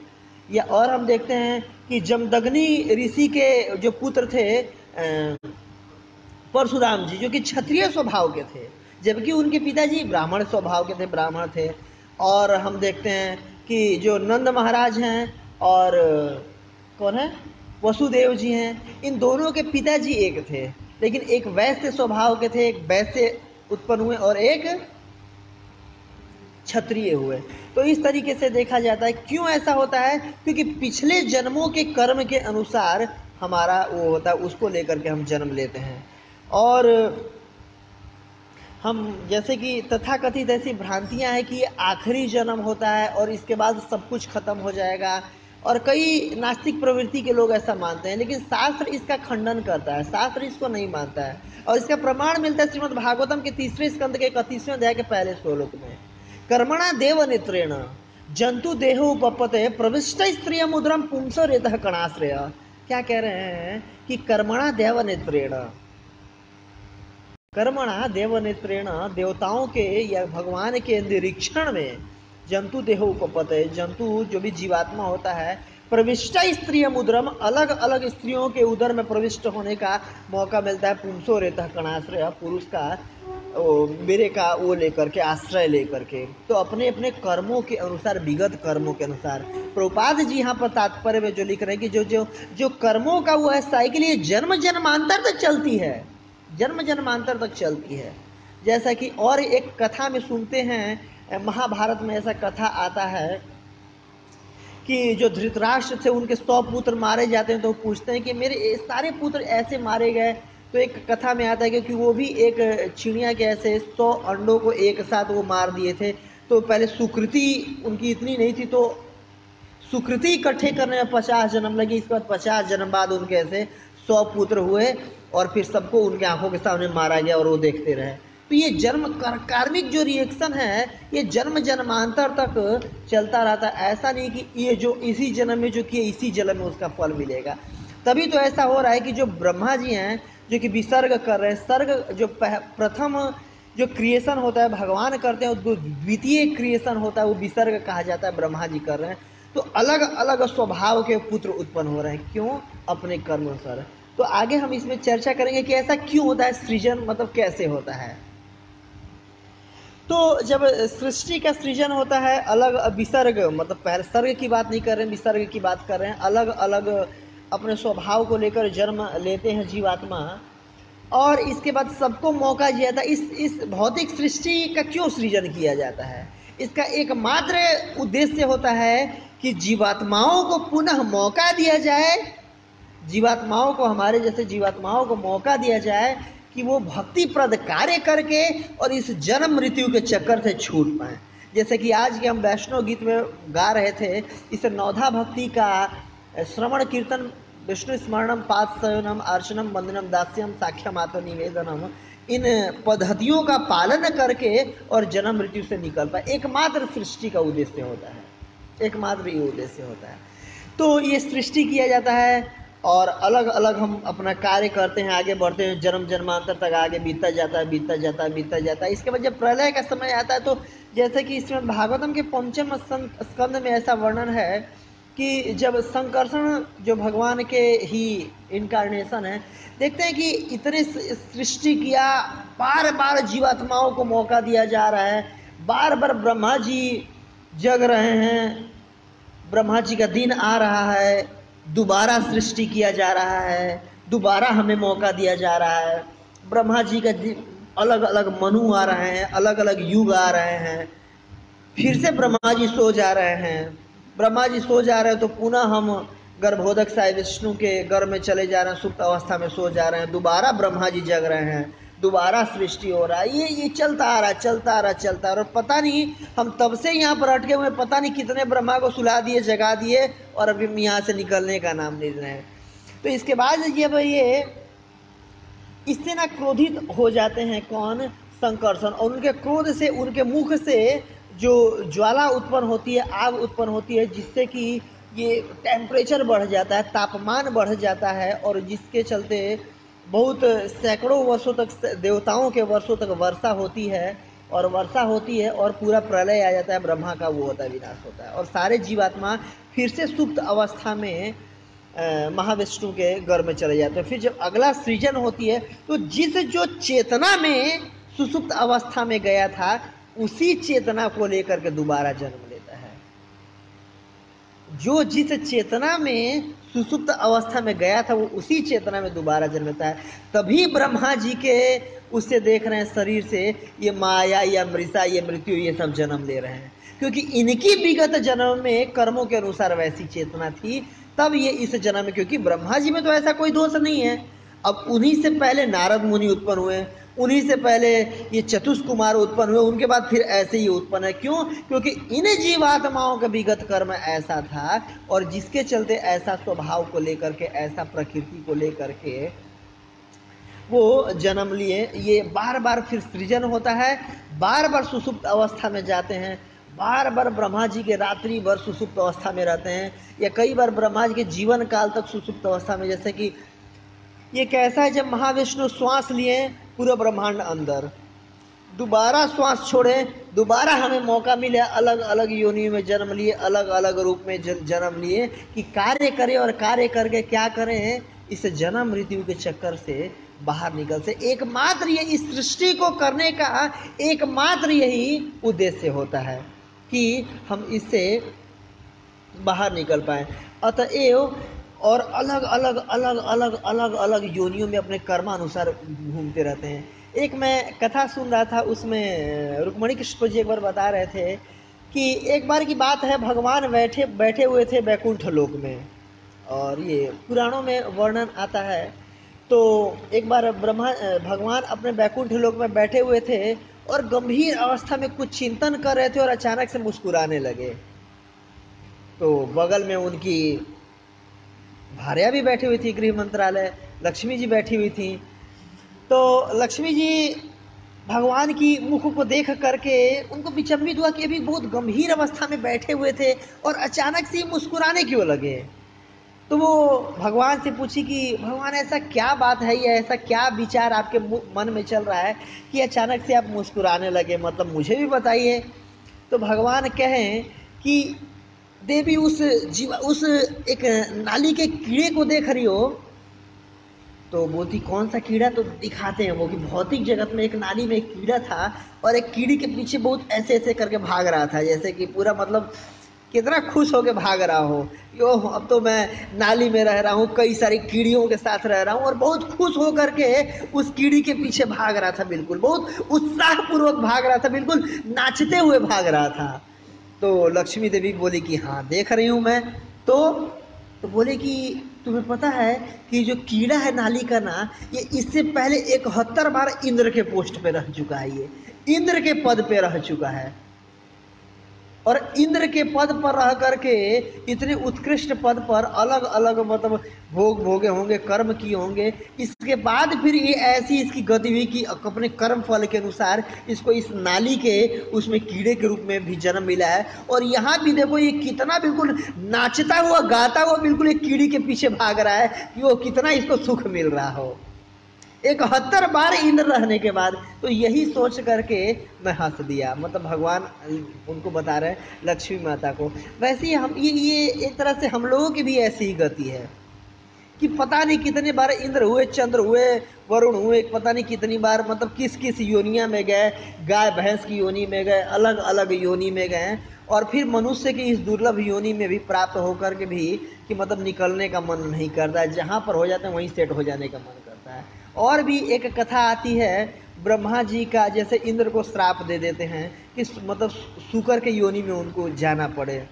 या और हम देखते हैं कि जमदग्नि ऋषि के जो पुत्र थे परशुराम जी, जो कि क्षत्रिय स्वभाव के थे, जबकि उनके पिताजी ब्राह्मण स्वभाव के थे, ब्राह्मण थे। और हम देखते हैं कि जो नंद महाराज हैं और कौन है, वसुदेव जी हैं, इन दोनों के पिताजी एक थे, लेकिन एक वैश्य स्वभाव के थे, एक वैश्य उत्पन्न हुए और एक क्षत्रिय हुए। तो इस तरीके से देखा जाता है। क्यों ऐसा होता है? क्योंकि पिछले जन्मों के कर्म के अनुसार हमारा वो होता है, उसको लेकर के हम जन्म लेते हैं। और हम जैसे कि तथाकथित ऐसी भ्रांतियां हैं कि आखिरी जन्म होता है और इसके बाद सब कुछ खत्म हो जाएगा, और कई नास्तिक प्रवृत्ति के लोग ऐसा मानते हैं, लेकिन शास्त्र इसका खंडन करता है, शास्त्र इसको नहीं मानता है। और इसका प्रमाण मिलता है श्रीमद् भागवतम के 3 स्कंद के 31वें अध्याय के पहले श्लोक में, कर्मणा देव नेत्रेण जंतु देह उपपते प्रविष्ट स्त्रिय मुद्रम पुंसो रेतः कणाश्रय। क्या कह रहे हैं कि कर्मणा देव नेत्रेण, कर्मणा देव नेत्रेण, देवताओं के या भगवान के निरीक्षण में, जंतु देह उपपते, जंतु जो भी जीवात्मा होता है, प्रविष्ट स्त्रिय मुद्रम, अलग अलग स्त्रियों के उदर में प्रविष्ट होने का मौका मिलता है, पुंसो रेतः कणाश्रय, पुरुष का मेरे का वो लेकर के, आश्रय लेकर के। तो अपने अपने कर्मों के अनुसार, विगत कर्मों के अनुसार, प्रभुपाद जी यहाँ पर तात्पर्य में जो लिख रहे हैं कि जो जो जो कर्मों का वो है साइकिल, ये जन्म जन्मांतर तक चलती है, जन्म जन्मांतर तक चलती है। जैसा कि और एक कथा में सुनते हैं, महाभारत में ऐसा कथा आता है कि जो धृतराष्ट्र थे उनके 100 पुत्र मारे जाते हैं, तो पूछते हैं कि मेरे सारे पुत्र ऐसे मारे गए। तो एक कथा में आता है क्योंकि वो भी एक चिड़िया के ऐसे 100 अंडों को एक साथ वो मार दिए थे। तो पहले सुकृति उनकी इतनी नहीं थी, तो सुकृति इकट्ठे करने में 50 जन्म लगी। इसके बाद 50 जन्म बाद उनके ऐसे 100 पुत्र हुए और फिर सबको उनके आंखों के सामने मारा गया और वो देखते रहे। तो ये जन्म कार्मिक जो रिएक्शन है, ये जन्म जन्मांतर तक चलता रहता है। ऐसा नहीं कि ये जो इसी जन्म में जो किए इसी जन्म में उसका फल मिलेगा। तभी तो ऐसा हो रहा है कि जो ब्रह्मा जी हैं जो कि विसर्ग कर रहे हैं, सर्ग जो प्रथम जो क्रिएशन होता है भगवान करते हैं, जो द्वितीय क्रिएशन होता है वो विसर्ग कहा जाता है, ब्रह्मा जी कर रहे हैं। तो अलग अलग स्वभाव के पुत्र उत्पन्न हो रहे हैं, क्यों? अपने कर्म अनुसार। तो आगे हम इसमें चर्चा करेंगे कि ऐसा क्यों होता है, सृजन मतलब कैसे होता है। तो जब सृष्टि का सृजन होता है, अलग विसर्ग मतलब पहले सर्ग की बात नहीं कर रहे हैं, विसर्ग की बात कर रहे हैं। अलग अलग अपने स्वभाव को लेकर जन्म लेते हैं जीवात्मा, और इसके बाद सबको मौका दिया जाता है। इस भौतिक सृष्टि का क्यों सृजन किया जाता है? इसका एकमात्र उद्देश्य होता है कि जीवात्माओं को पुनः मौका दिया जाए, जीवात्माओं को, हमारे जैसे जीवात्माओं को मौका दिया जाए कि वो भक्तिप्रद कार्य करके और इस जन्म मृत्यु के चक्कर से छूट पाए। जैसे कि आज के हम वैष्णव गीत में गा रहे थे, इस नौधा भक्ति का श्रवण कीर्तन, विष्णु स्मरणम, पाद सयनम, अर्चनम, वंदनम, दास्यम, साख्यमात्र निवेदनम, इन पद्धतियों का पालन करके और जन्म मृत्यु से निकल पाए। एकमात्र सृष्टि का उद्देश्य होता है, एकमात्र ये उद्देश्य होता है। तो ये सृष्टि किया जाता है और अलग अलग हम अपना कार्य करते हैं, आगे बढ़ते हैं, जन्म जन्मांतर तक आगे बीतता जाता है, बीतता जाता है, बीतता जाता है। इसके बाद जब प्रलय का समय आता है, तो जैसे कि इसमें भागवतम के 5वें स्कंद में ऐसा वर्णन है कि जब संकर्षण जो भगवान के ही इनकारनेशन है, देखते हैं कि इतने सृष्टि किया, बार बार जीवात्माओं को मौका दिया जा रहा है, बार बार ब्रह्मा जी जग रहे हैं, ब्रह्मा जी का दिन आ रहा है, दोबारा सृष्टि किया जा रहा है, दोबारा हमें मौका दिया जा रहा है। ब्रह्मा जी का अलग अलग मनु आ रहे हैं, अलग अलग युग आ रहे हैं, फिर से ब्रह्मा जी सो जा रहे हैं। ब्रह्मा जी सो जा रहे हैं तो पुनः हम गर्भोदक साई विष्णु के गर्भ में चले जा रहे हैं, सुप्त अवस्था में सो जा रहे हैं, दोबारा ब्रह्मा जी जग रहे हैं, दोबारा सृष्टि हो रहा है। ये चलता आ रहा है, चलता आ रहा है, चलता आ रहा है। और पता नहीं हम तब से यहाँ पर अटके हुए, पता नहीं कितने ब्रह्मा को सुला दिए, जगा दिए, और अभी हम यहाँ से निकलने का नाम नहीं ले रहे हैं। तो इसके बाद ये इससे ना क्रोधित हो जाते हैं कौन? संकर्षण। और उनके क्रोध से, उनके मुख से जो ज्वाला उत्पन्न होती है, आग उत्पन्न होती है, जिससे कि ये टेम्परेचर बढ़ जाता है, तापमान बढ़ जाता है, और जिसके चलते बहुत सैकड़ों वर्षों तक, देवताओं के वर्षों तक वर्षा होती है, और वर्षा होती है और पूरा प्रलय आ जाता है, ब्रह्मा का वो होता है, विनाश होता है, और सारे जीवात्मा फिर से सुप्त अवस्था में महाविष्णु के गर्भ में चले जाते हैं। फिर जब अगला सृजन होती है तो जिस जो चेतना में सुसुप्त अवस्था में गया था, उसी चेतना को लेकर के दोबारा जन्म लेता है। जो जिस चेतना में सुसुप्त अवस्था में गया था, वो उसी चेतना में दोबारा जन्म लेता है। तभी ब्रह्मा जी के उससे देख रहे हैं शरीर से ये माया या मृषा, ये मृत्यु, ये सब जन्म ले रहे हैं, क्योंकि इनकी विगत जन्म में कर्मों के अनुसार वैसी चेतना थी, तब ये इस जन्म में, क्योंकि ब्रह्मा जी में तो ऐसा कोई दोष नहीं है। अब उन्हीं से पहले नारद मुनि उत्पन्न हुए, उन्हीं से पहले ये चतुष्क कुमार उत्पन्न हुए, उनके बाद फिर ऐसे ही उत्पन्न है। क्यों? क्योंकि इन जीवात्माओं का विगत कर्म ऐसा था, और जिसके चलते ऐसा स्वभाव को लेकर के, ऐसा प्रकृति को लेकर के वो जन्म लिए। ये बार बार फिर सृजन होता है, बार बार सुसुप्त अवस्था में जाते हैं, बार बार ब्रह्मा जी के रात्रि भर सुसुप्त अवस्था में रहते हैं, या कई बार ब्रह्मा जी के जीवन काल तक सुसुप्त अवस्था में। जैसे कि ये कैसा है, जब महाविष्णु श्वास लिए पूरा ब्रह्मांड अंदर, दोबारा श्वास छोड़े, दोबारा हमें मौका मिले, अलग अलग योनि में जन्म लिए, अलग अलग रूप में जन्म लिए, कि कार्य करें, और कार्य करके क्या करें, इस जन्म मृत्यु के चक्कर से बाहर निकल से। एकमात्र ये इस सृष्टि को करने का एकमात्र यही उद्देश्य होता है कि हम इससे बाहर निकल पाए। अतएव और अलग अलग अलग अलग अलग अलग योनियों में अपने कर्मानुसार घूमते रहते हैं। एक मैं कथा सुन रहा था, उसमें रुक्मणी कृष्ण जी एक बार बता रहे थे कि एक बार की बात है, भगवान बैठे हुए थे बैकुंठ लोक में, और ये पुराणों में वर्णन आता है। तो एक बार भगवान अपने बैकुंठ लोक में बैठे हुए थे और गंभीर अवस्था में कुछ चिंतन कर रहे थे, और अचानक से मुस्कुराने लगे। तो बगल में उनकी भार्या भी बैठी हुई थी, गृह मंत्रालय, लक्ष्मी जी बैठी हुई थी। तो लक्ष्मी जी भगवान की मुख को देख करके उनको विचंबित हुआ कि अभी बहुत गंभीर अवस्था में बैठे हुए थे और अचानक से मुस्कुराने क्यों लगे। तो वो भगवान से पूछी कि भगवान ऐसा क्या बात है, या ऐसा क्या विचार आपके मन में चल रहा है कि अचानक से आप मुस्कुराने लगे, मतलब मुझे भी बताइए। तो भगवान कहें कि देवी उस एक नाली के कीड़े को देख रही हो। तो बोलती कौन सा कीड़ा? तो दिखाते हैं वो कि भौतिक जगत में एक नाली में एक कीड़ा था, और एक कीड़ी के पीछे बहुत ऐसे ऐसे करके भाग रहा था, जैसे कि पूरा मतलब कितना खुश होके भाग रहा हो, यो अब तो मैं नाली में रह रहा हूँ, कई सारी कीड़ियों के साथ रह रहा हूँ, और बहुत खुश होकर के उस कीड़ी के पीछे भाग रहा था, बिल्कुल बहुत उत्साहपूर्वक भाग रहा था, बिल्कुल नाचते हुए भाग रहा था। तो लक्ष्मी देवी बोली कि हाँ देख रही हूँ मैं। तो बोले कि तुम्हें पता है कि जो कीड़ा है नाली का ना, ये इससे पहले 71 बार इंद्र के पोस्ट पे रह चुका है, ये इंद्र के पद पे रह चुका है, और इंद्र के पद पर रह करके इतने उत्कृष्ट पद पर अलग अलग मतलब भोग भोगे होंगे, कर्म किए होंगे, इसके बाद फिर ये ऐसी इसकी गति हुई कि अपने कर्म फल के अनुसार इसको इस नाली के उसमें कीड़े के रूप में भी जन्म मिला है। और यहाँ भी देखो ये कितना बिल्कुल नाचता हुआ गाता हुआ बिल्कुल एक कीड़ी के पीछे भाग रहा है कि वो कितना इसको सुख मिल रहा हो 71 बार इंद्र रहने के बाद। तो यही सोच करके मैं हंस दिया, मतलब भगवान उनको बता रहे हैं लक्ष्मी माता को। वैसे ही हम ये एक तरह से हम लोगों की भी ऐसी ही गति है कि पता नहीं कितने बार इंद्र हुए, चंद्र हुए, वरुण हुए, पता नहीं कितनी बार मतलब किस किस योनिया में गए, गाय भैंस की योनि में गए, अलग अलग योनि में गए, और फिर मनुष्य की इस दुर्लभ योनि में भी प्राप्त होकर के भी कि मतलब निकलने का मन नहीं करता है, जहाँ पर हो जाते हैं वहीं सेट हो जाने का मन करता है। और भी एक कथा आती है ब्रह्मा जी का, जैसे इंद्र को श्राप दे देते हैं कि मतलब सूकर के योनि में उनको जाना पड़े,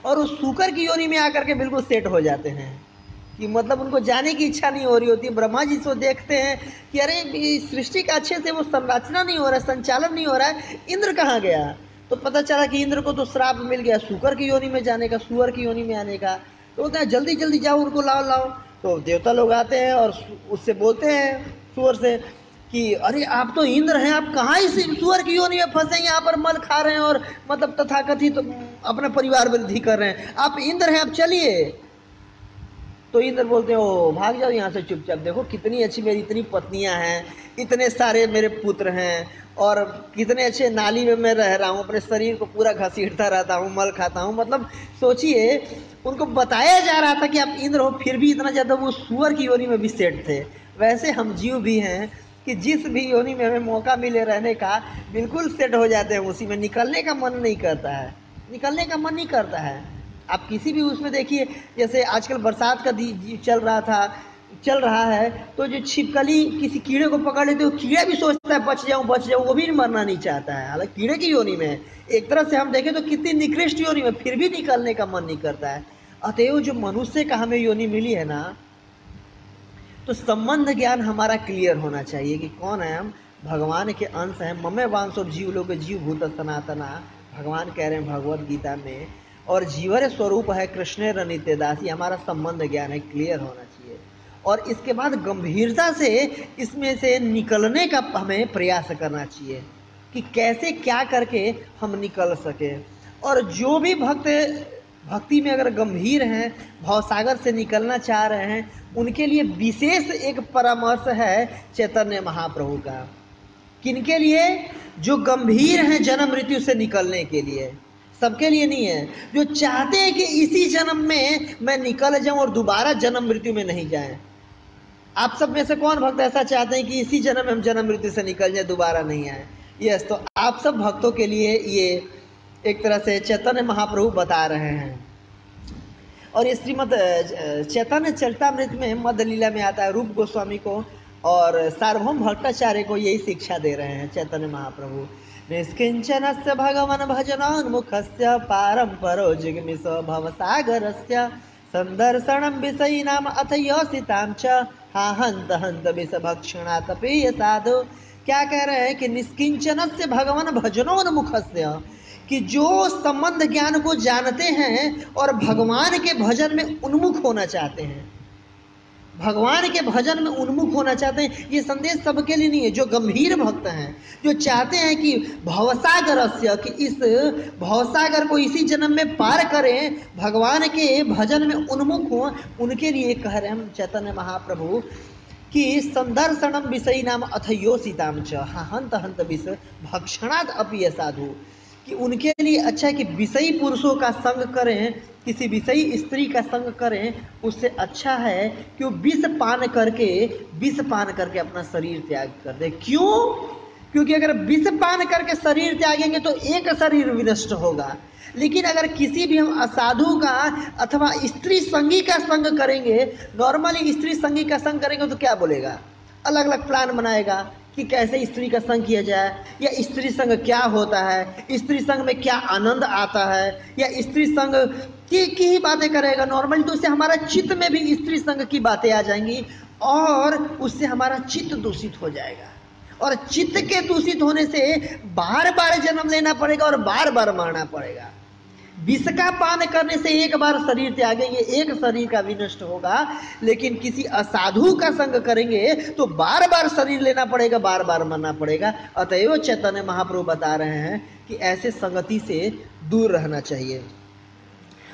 और उस सूकर की योनि में आकर के बिल्कुल सेट हो जाते हैं कि मतलब उनको जाने की इच्छा नहीं हो रही होती। ब्रह्मा जी तो देखते हैं कि अरे सृष्टि का अच्छे से वो संरचना नहीं हो रहा है, संचालन नहीं हो रहा है, इंद्र कहाँ गया। तो पता चला कि इंद्र को तो श्राप मिल गया सूकर की योनि में जाने का, सुअर की योनि में आने का। तो बोलते हैं जल्दी जल्दी जाओ, उनको लाओ लाओ। तो देवता लोग आते हैं और उससे बोलते हैं सुअर से कि अरे आप तो इंद्र हैं, आप कहाँ इस सुअर की योनि में फंसे, यहाँ पर मल खा रहे हैं और मतलब तथाकथित तो अपना परिवार वृद्धि कर रहे हैं, आप इंद्र हैं, आप चलिए। तो इंद्र बोलते हैं ओ भाग जाओ यहाँ से चुपचाप, देखो कितनी अच्छी मेरी इतनी पत्नियां हैं, इतने सारे मेरे पुत्र हैं, और कितने अच्छे नाली में मैं रह रहा हूँ, अपने शरीर को पूरा घसीटता रहता हूँ, मल खाता हूँ। मतलब सोचिए, उनको बताया जा रहा था कि आप इंद्र हो, फिर भी इतना ज़्यादा वो सुअर की योनि में भी सेट थे। वैसे हम जीव भी हैं कि जिस भी योनि में हमें मौका मिले रहने का, बिल्कुल सेट हो जाते हैं उसी में, निकलने का मन नहीं करता है, निकलने का मन नहीं करता है। आप किसी भी उसमें देखिए, जैसे आजकल बरसात का चल रहा है, तो जो छिपकली किसी कीड़े को पकड़ लेते हो, कीड़ा भी सोचता है बच जाऊं, वो भी मरना नहीं चाहता है, हालांकि कीड़े की योनि में एक तरह से हम देखें तो कितनी निकृष्ट योनि में, फिर भी निकलने का मन नहीं करता है। अतएव जो मनुष्य का हमें योनि मिली है ना, तो संबंध ज्ञान हमारा क्लियर होना चाहिए कि कौन है हम, भगवान के अंश हैं। ममे वांसो जीव लोग जीव भूत सनातना, भगवान कह रहे हैं भगवत गीता में, और जीवर स्वरूप है कृष्ण नित्य दास। ये हमारा संबंध ज्ञान है, क्लियर होना चाहिए। और इसके बाद गंभीरता से इसमें से निकलने का हमें प्रयास करना चाहिए कि कैसे क्या करके हम निकल सके। और जो भी भक्त भक्ति में अगर गंभीर हैं, भवसागर से निकलना चाह रहे हैं, उनके लिए विशेष एक परामर्श है चैतन्य महाप्रभु का। किनके लिए? जो गंभीर हैं जन्म मृत्यु से निकलने के लिए, सबके लिए नहीं है। जो चाहते हैं कि इसी जन्म में मैं निकल जाऊं और दोबारा जन्म मृत्यु में नहीं जाएं। आप सब में से कौन भक्त ऐसा चाहते हैं कि इसी जन्म में हम जन्म मृत्यु से निकल जाए, दोबारा नहीं आए? यस, तो आप सब भक्तों के लिए ये एक तरह से चैतन्य महाप्रभु बता रहे हैं। और ये श्रीमद चैतन्य चरितामृत में मध्य लीला में आता है, रूप गोस्वामी को और सार्वभौम भट्टाचार्य को यही शिक्षा दे रहे हैं चैतन्य महाप्रभु। निष्किंचनस्य भगवन् भजनोन्मुखस्य पारंपरो जिगमिष भवसागरस्य संदर्शनं विषयिनाम अथ योषितां च हा हंत हंत विष भक्षणात् प्रिय साधु। क्या कह रहे हैं कि निष्किंचनस्य भगवन् भजनोन्मुखस्य, कि जो संबंध ज्ञान को जानते हैं और भगवान के भजन में उन्मुख होना चाहते हैं, भगवान के भजन में उन्मुख होना चाहते हैं। ये संदेश सबके लिए नहीं है। जो गंभीर भक्त हैं, जो चाहते हैं कि भवसागरस्य, कि इस भवसागर को इसी जन्म में पार करें, भगवान के भजन में उन्मुख हो, उनके लिए कह रहे हैं चैतन्य महाप्रभु कि संदर्शनम विषयी नाम अथ योषिताम च हंत हंत विष भक्षणात् अपि साधु, कि उनके लिए अच्छा है कि विषयी पुरुषों का संग करें, किसी विषयी स्त्री का संग करें, उससे अच्छा है कि वो विष पान करके अपना शरीर त्याग कर दे। क्यों? क्योंकि अगर विष पान करके शरीर त्यागेंगे तो एक शरीर विनष्ट होगा, लेकिन अगर किसी भी हम असाधु का अथवा स्त्री संगी का संग करेंगे, नॉर्मली स्त्री संगी का संग करेंगे तो क्या बोलेगा, अलग अलग प्लान बनाएगा कि कैसे स्त्री का संग किया जाए, या स्त्री संग क्या होता है, स्त्री संग में क्या आनंद आता है, या स्त्री संग की ही बातें करेगा नॉर्मली। तो उससे हमारा चित्त में भी स्त्री संग की बातें आ जाएंगी और उससे हमारा चित्त दूषित हो जाएगा, और चित्त के दूषित होने से बार बार जन्म लेना पड़ेगा और बार बार मरना पड़ेगा। विष का पान करने से एक बार शरीर त्यागेंगे, एक शरीर का विनष्ट होगा, लेकिन किसी असाधु का संग करेंगे तो बार बार शरीर लेना पड़ेगा, बार बार मरना पड़ेगा। अतएव चैतन्य महाप्रभु बता रहे हैं कि ऐसे संगति से दूर रहना चाहिए,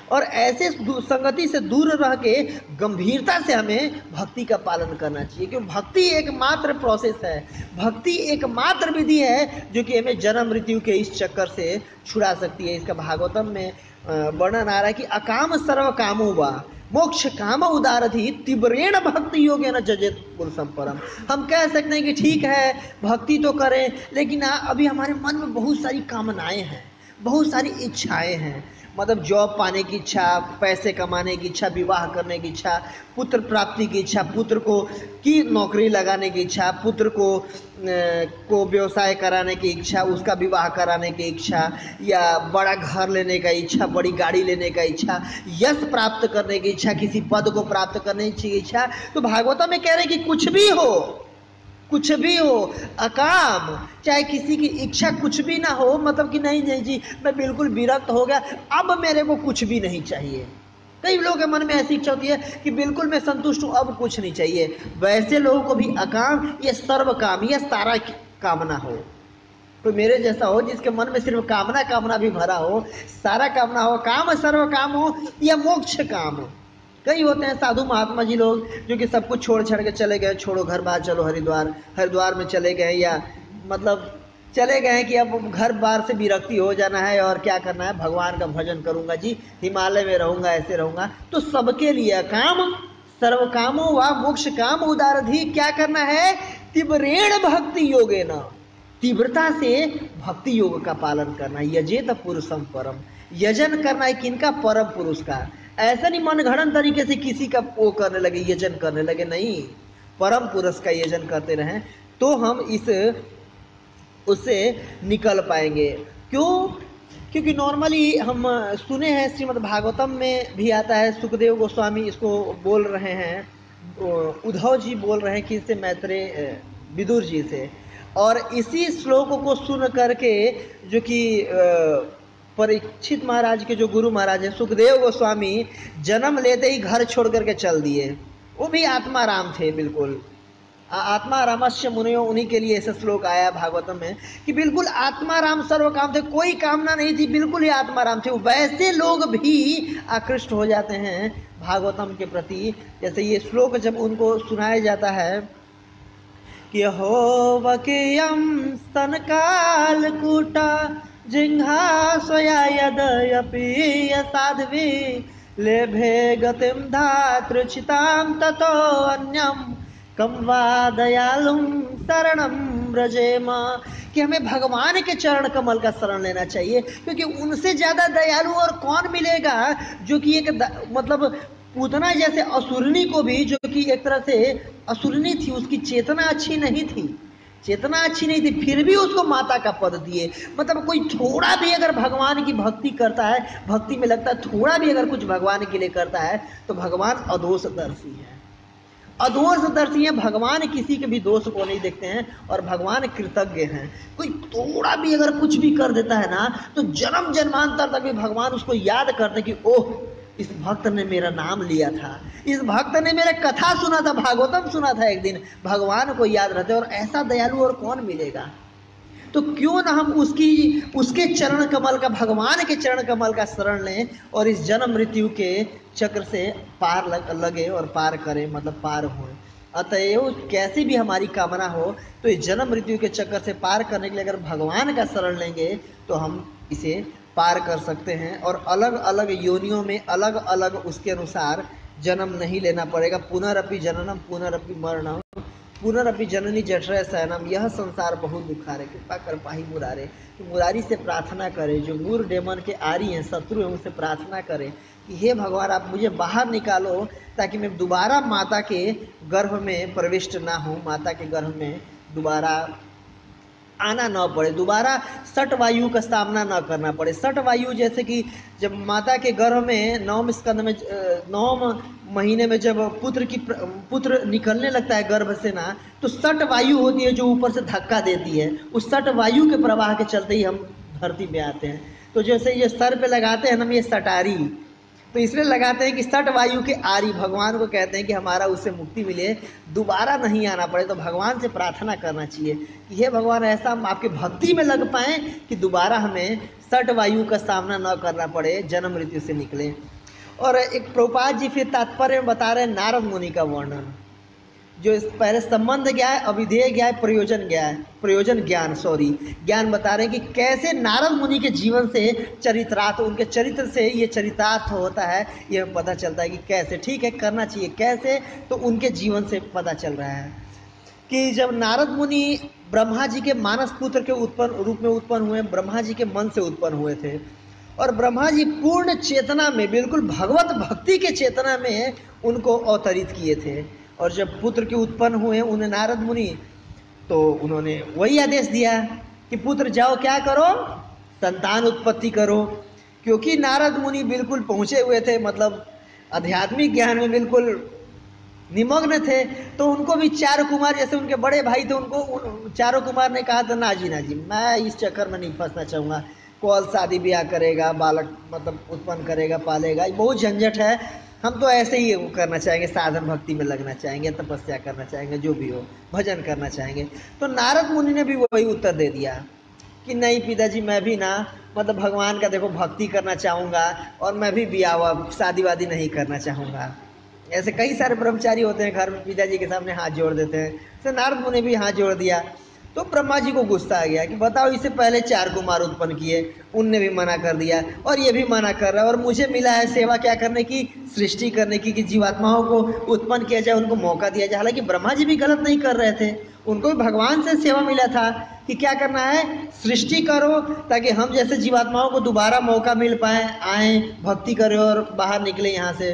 और ऐसे संगति से दूर रह के गंभीरता से हमें भक्ति का पालन करना चाहिए। क्योंकि भक्ति एकमात्र प्रोसेस है, भक्ति एकमात्र विधि है जो कि हमें जन्म मृत्यु के इस चक्कर से छुड़ा सकती है। इसका भागवतम में वर्णन आ रहा है कि अकाम सर्व कामो वा मोक्ष काम उदारधि तीव्रेण भक्ति योगेन जजेत पुरुषम परम। हम कह सकते हैं कि ठीक है भक्ति तो करें, लेकिन अभी हमारे मन में बहुत सारी कामनाएं हैं, बहुत सारी इच्छाएं हैं, मतलब जॉब पाने की इच्छा, पैसे कमाने की इच्छा, विवाह करने की इच्छा, पुत्र प्राप्ति की इच्छा, पुत्र को की नौकरी लगाने की इच्छा, पुत्र को व्यवसाय कराने की इच्छा, उसका विवाह कराने की इच्छा, या बड़ा घर लेने का इच्छा, बड़ी गाड़ी लेने का इच्छा, यश प्राप्त करने की इच्छा, किसी पद को प्राप्त करने की इच्छा। तो भागवतम में कह रहे हैं कि कुछ भी हो, कुछ भी हो, अकाम, चाहे किसी की इच्छा कुछ भी ना हो, मतलब कि नहीं नहीं जी मैं बिल्कुल विरक्त हो गया, अब मेरे को कुछ भी नहीं चाहिए। कई लोगों के मन में ऐसी इच्छा होती है कि बिल्कुल मैं संतुष्ट हूँ, अब कुछ नहीं चाहिए। वैसे लोगों को भी अकाम या सर्व काम या सारा कामना हो, तो मेरे जैसा हो जिसके मन में सिर्फ कामना कामना भी भरा हो, सारा कामना हो, काम सर्व काम हो या मोक्ष काम हो। कई होते हैं साधु महात्मा जी लोग जो कि सब कुछ छोड़ छाड़ के चले गए, छोड़ो घर बार चलो हरिद्वार में चले गए, या मतलब चले गए कि अब घर बार से विरक्ति हो जाना है और क्या करना है, भगवान का भजन करूंगा जी, हिमालय में रहूंगा, ऐसे रहूंगा। तो सबके लिए काम सर्व कामो व मोक्ष काम उदारधि क्या करना है, तीव्रेण भक्ति योगे न, तीव्रता से भक्ति योग का पालन करना। यजेत पुरुषम परम, यजन करना है किनका, परम पुरुष का। ऐसा नहीं मनगढ़ंत तरीके से किसी का वो करने लगे, यजन करने लगे, नहीं, परम पुरुष का यजन करते रहें तो हम उससे निकल पाएंगे। क्यों? क्योंकि नॉर्मली हम सुने हैं श्रीमद् भागवतम में भी आता है, सुखदेव गोस्वामी इसको बोल रहे हैं, उद्धव जी बोल रहे हैं कि इससे मैत्रेय विदुर जी से, और इसी श्लोक को सुन करके जो कि परीक्षित महाराज के जो गुरु महाराज हैं सुखदेव गोस्वामी जन्म लेते ही घर छोड़ करके चल दिए। वो भी आत्माराम थे, बिल्कुल आत्मारामस्य मुनियो, उन्हीं के लिए ऐसा श्लोक आया भागवतम में कि बिल्कुल आत्माराम सर्व काम थे, कोई कामना नहीं थी, बिल्कुल ही आत्माराम थे। वैसे लोग भी आकृष्ट हो जाते हैं भागवतम के प्रति। जैसे ये श्लोक जब उनको सुनाया जाता है कि होवकियं स्तनकालकूटा जिह्वासया यद्यपि साध्वी लेभे गतिं धातृचितां ततो अन्यं कम वा दयालुं शरणं व्रजेम, कि हमें भगवान के चरण कमल का शरण लेना चाहिए, क्योंकि उनसे ज़्यादा दयालु और कौन मिलेगा, जो कि एक मतलब पूतना जैसे असुरनी को भी, जो कि एक तरह से असुरनी थी, उसकी चेतना अच्छी नहीं थी, चेतना अच्छी नहीं थी, फिर भी उसको माता का पद दिए। मतलब कोई थोड़ा भी अगर भगवान की भक्ति करता है, भक्ति में लगता है, थोड़ा भी अगर कुछ भगवान के लिए करता है तो भगवान अदोषदर्शी है, अदोषदर्शी है। भगवान किसी के भी दोष को नहीं देखते हैं और भगवान कृतज्ञ हैं। कोई थोड़ा भी अगर कुछ भी कर देता है ना, तो जन्म जन्मांतर तक भी भगवान उसको याद करते कि ओह इस भक्त ने मेरा नाम लिया था, इस भक्त ने मेरा कथा सुना था, भागवतम सुना था एक दिन, भगवान को याद रहते। और ऐसा दयालु और कौन मिलेगा? तो क्यों ना हम उसके चरण कमल का, भगवान के चरण कमल का शरण लें और इस जन्म मृत्यु के चक्र से पार लगे और पार करें, मतलब पार हो। अतएव कैसी भी हमारी कामना हो तो इस जन्म मृत्यु के चक्कर से पार करने के लिए अगर भगवान का शरण लेंगे तो हम इसे पार कर सकते हैं। और अलग अलग योनियों में अलग अलग उसके अनुसार जन्म नहीं लेना पड़ेगा। पुनरअपि जननम पुनरअपि मरणम पुनरअपि जननी जठरय शयनम, यह संसार बहुत दुखारे, कृपा कर पाही मुरारे। तो मुरारी से प्रार्थना करें, जो मूर डेमन के आरी हैं, शत्रु हैं, उनसे प्रार्थना करें कि हे भगवान आप मुझे बाहर निकालो ताकि मैं दोबारा माता के गर्भ में प्रविष्ट ना हूँ, माता के गर्भ में दोबारा आना न पड़े, दोबारा सट वायु का सामना न करना पड़े। सट वायु जैसे कि जब माता के गर्भ में 9वें स्कंद में 9 महीने में जब पुत्र निकलने लगता है गर्भ से ना, तो सट वायु होती है जो ऊपर से धक्का देती है। उस सट वायु के प्रवाह के चलते ही हम धरती पे आते हैं। तो जैसे ये सर पे लगाते हैं हम ये सटारी, तो इसलिए लगाते हैं कि सट वायु के आरी, भगवान को कहते हैं कि हमारा उससे मुक्ति मिले, दोबारा नहीं आना पड़े। तो भगवान से प्रार्थना करना चाहिए कि हे भगवान ऐसा हम आपकी भक्ति में लग पाएँ कि दोबारा हमें सट वायु का सामना न करना पड़े, जन्म मृत्यु से निकले। और एक प्रभुपाद जी फिर तात्पर्य में बता रहे हैं नारद मुनि का वर्णन, जो इस पहले संबंध क्या है, अविधेय क्या है, प्रयोजन ज्ञान बता रहे हैं कि कैसे नारद मुनि के जीवन से चरित्रार्थ, उनके चरित्र से ये चरितार्थ होता है, ये पता चलता है कि कैसे ठीक है करना चाहिए, कैसे तो उनके जीवन से पता चल रहा है कि जब नारद मुनि ब्रह्मा जी के मानस पुत्र के रूप में उत्पन्न हुए, ब्रह्मा जी के मन से उत्पन्न हुए थे, और ब्रह्मा जी पूर्ण चेतना में, बिल्कुल भगवत भक्ति के चेतना में उनको अवतरित किए थे। और जब पुत्र के उत्पन्न हुए उन्हें नारद मुनि, तो उन्होंने वही आदेश दिया कि पुत्र जाओ क्या करो, संतान उत्पत्ति करो। क्योंकि नारद मुनि बिल्कुल पहुंचे हुए थे, मतलब आध्यात्मिक ज्ञान में बिल्कुल निमग्न थे, तो उनको भी चार कुमार, जैसे उनके बड़े भाई थे, उनको चारों कुमार ने कहा था ना जी मैं इस चक्कर में नहीं फंसना चाहूँगा, कौन शादी ब्याह करेगा, बालक मतलब उत्पन्न करेगा, पालेगा, बहुत झंझट है, हम तो ऐसे ही करना चाहेंगे, साधन भक्ति में लगना चाहेंगे, तपस्या करना चाहेंगे, जो भी हो भजन करना चाहेंगे। तो नारद मुनि ने भी वही उत्तर दे दिया कि नहीं पिताजी, मैं भी ना मतलब भगवान का देखो भक्ति करना चाहूँगा, और मैं भी ब्याह शादी वादी नहीं करना चाहूँगा। ऐसे कई सारे ब्रह्मचारी होते हैं घर में, पिताजी के सामने हाथ जोड़ देते हैं, तो नारद मुनि भी हाथ जोड़ दिया। तो ब्रह्मा जी को गुस्सा आ गया कि बताओ, इससे पहले चार कुमार उत्पन्न किए, उनने भी मना कर दिया, और ये भी मना कर रहा है, और मुझे मिला है सेवा क्या करने की, सृष्टि करने की, कि जीवात्माओं को उत्पन्न किया जाए, उनको मौका दिया जाए। हालांकि ब्रह्मा जी भी गलत नहीं कर रहे थे, उनको भी भगवान से सेवा मिला था कि क्या करना है, सृष्टि करो, ताकि हम जैसे जीवात्माओं को दोबारा मौका मिल पाए, आए, भक्ति करें और बाहर निकले यहाँ से।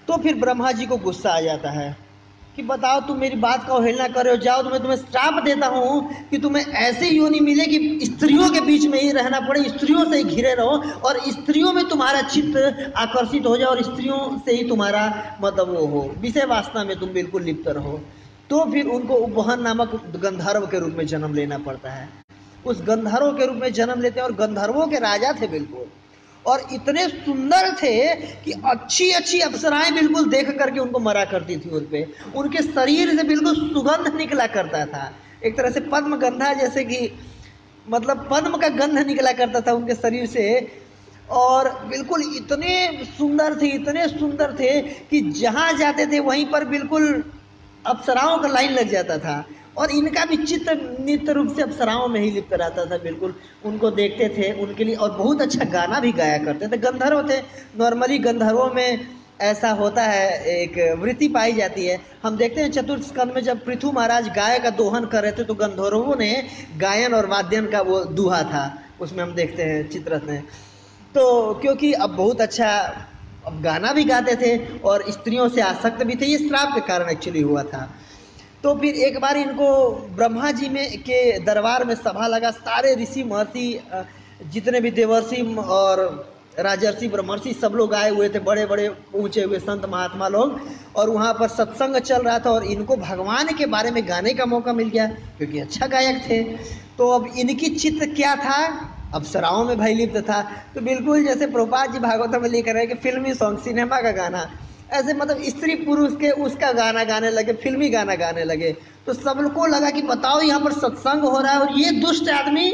तो फिर ब्रह्मा जी को गुस्सा आ जाता है कि बताओ, तुम मेरी बात का अवहेलना कर रहे हो, जाओ तुम्हें श्राप देता हूँ कि तुम्हें ऐसी योनि मिले कि स्त्रियों के बीच में ही रहना पड़े, स्त्रियों से ही घिरे रहो, और स्त्रियों में तुम्हारा चित्त आकर्षित हो जाए, और स्त्रियों से ही तुम्हारा मतलब वो हो, विषय वासना में तुम बिल्कुल लिप्त रहो। तो फिर उनको उपवहन नामक गंधर्व के रूप में जन्म लेना पड़ता है। उस गंधर्व के रूप में जन्म लेते हैं, और गंधर्वों के राजा थे बिल्कुल, और इतने सुंदर थे कि अच्छी अच्छी अप्सराएं बिल्कुल देख करके उनको मरा करती थी उन पे, उनके शरीर से बिल्कुल सुगंध निकला करता था, एक तरह से पद्म गंधा, जैसे कि मतलब पद्म का गंध निकला करता था उनके शरीर से। और बिल्कुल इतने सुंदर थे कि जहां जाते थे वहीं पर बिल्कुल अप्सराओं का लाइन लग जाता था, और इनका भी चित्त नित्य रूप से अप्सराओं में ही लिप्त रहता था, बिल्कुल उनको देखते थे उनके लिए, और बहुत अच्छा गाना भी गाया करते थे। गंधर्व थे, नॉर्मली गंधर्वों में ऐसा होता है, एक वृत्ति पाई जाती है। हम देखते हैं चतुर्थ स्कंद में जब पृथु महाराज गाय का दोहन कर रहे थे, तो गंधर्वों ने गायन और वाद्यन का वो दुहा था, उसमें हम देखते हैं चित्ररथ में। तो क्योंकि अब बहुत अच्छा अब गाना भी गाते थे और स्त्रियों से आसक्त भी थे, ये श्राप के कारण एक्चुअली हुआ था। तो फिर एक बार इनको ब्रह्मा जी में के दरबार में सभा लगा, सारे ऋषि महर्षि जितने भी देवर्षि और राजर्षि ब्रह्मर्षि सब लोग आए हुए थे, बड़े बड़े ऊंचे हुए संत महात्मा लोग, और वहाँ पर सत्संग चल रहा था, और इनको भगवान के बारे में गाने का मौका मिल गया क्योंकि अच्छा गायक थे। तो अब इनकी चित्त क्या था, अप्सराओं में भाई लिप्त था। तो बिल्कुल जैसे प्रभुपाद जी भागवत में लिख रहे हैं कि फिल्मी सॉन्ग, सिनेमा का गाना, ऐसे मतलब स्त्री पुरुष के उसका गाना गाने लगे, फिल्मी गाना गाने लगे। तो सबको लगा कि बताओ यहाँ पर सत्संग हो रहा है और ये दुष्ट आदमी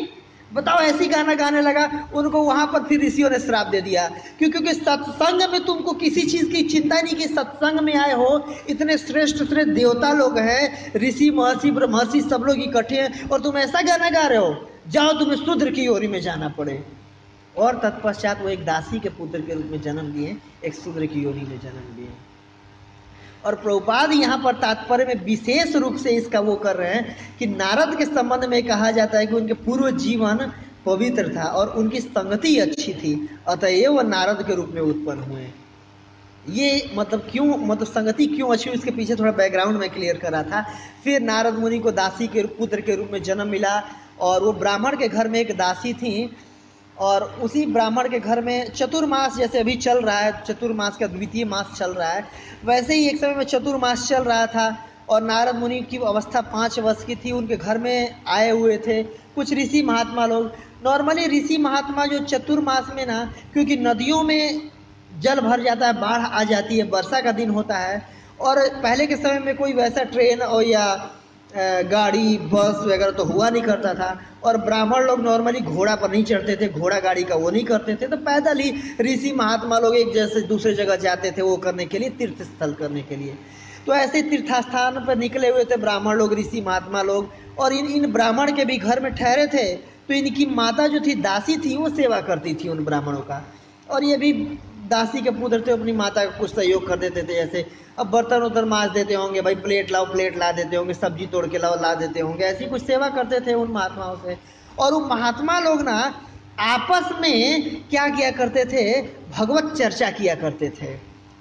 बताओ ऐसी गाना गाने लगा। उनको वहां पर फिर ऋषियों ने श्राप दे दिया, क्योंकि सत्संग में तुमको किसी चीज की चिंता नहीं, कि सत्संग में आए हो, इतने श्रेष्ठ श्रेष्ठ देवता लोग हैं, ऋषि महर्षि ब्रह्मर्षि सब लोग इकट्ठे हैं, और तुम ऐसा गाना गा रहे हो, जाओ तुम्हें शूद्र की ओरी में जाना पड़े। और तत्पश्चात वो एक दासी के पुत्र के रूप में जन्म लिए, एक शूद्र की योनि में जन्म लिए। और प्रभुपाद यहाँ पर तात्पर्य में विशेष रूप से इसका वो कर रहे हैं कि नारद के संबंध में कहा जाता है कि उनके पूर्व जीवन पवित्र था और उनकी संगति अच्छी थी, अतएव वो नारद के रूप में उत्पन्न हुए। ये मतलब क्यों, मतलब संगति क्यों अच्छी, इसके पीछे थोड़ा बैकग्राउंड में क्लियर करा था। फिर नारद मुनि को दासी के पुत्र के रूप में जन्म मिला, और वो ब्राह्मण के घर में एक दासी थी, और उसी ब्राह्मण के घर में चतुर्मास, जैसे अभी चल रहा है चतुर्मास का द्वितीय मास चल रहा है, वैसे ही एक समय में चतुर्मास चल रहा था। और नारद मुनि की अवस्था 5 वर्ष की थी, उनके घर में आए हुए थे कुछ ऋषि महात्मा लोग। नॉर्मली ऋषि महात्मा जो चतुर्मास में ना, क्योंकि नदियों में जल भर जाता है, बाढ़ आ जाती है, वर्षा का दिन होता है, और पहले के समय में कोई वैसा ट्रेन और या गाड़ी बस वगैरह तो हुआ नहीं करता था, और ब्राह्मण लोग नॉर्मली घोड़ा पर नहीं चढ़ते थे, घोड़ा गाड़ी का वो नहीं करते थे, तो पैदल ही ऋषि महात्मा लोग एक जैसे दूसरे जगह जाते थे वो करने के लिए, तीर्थ स्थल करने के लिए। तो ऐसे तीर्थस्थान पर निकले हुए थे ब्राह्मण लोग, ऋषि महात्मा लोग, और इन ब्राह्मण के भी घर में ठहरे थे। तो इनकी माता जो थी दासी थी, वो सेवा करती थी उन ब्राह्मणों का, और ये भी दासी के पुत्र थे, अपनी माता का कुछ सहयोग कर देते थे। जैसे अब बर्तन उधर मांज देते होंगे, भाई प्लेट लाओ, प्लेट ला देते होंगे, सब्जी तोड़ के लाओ, ला देते होंगे, ऐसी कुछ सेवा करते थे उन महात्माओं से। और वो महात्मा लोग ना आपस में क्या किया करते थे, भगवत चर्चा किया करते थे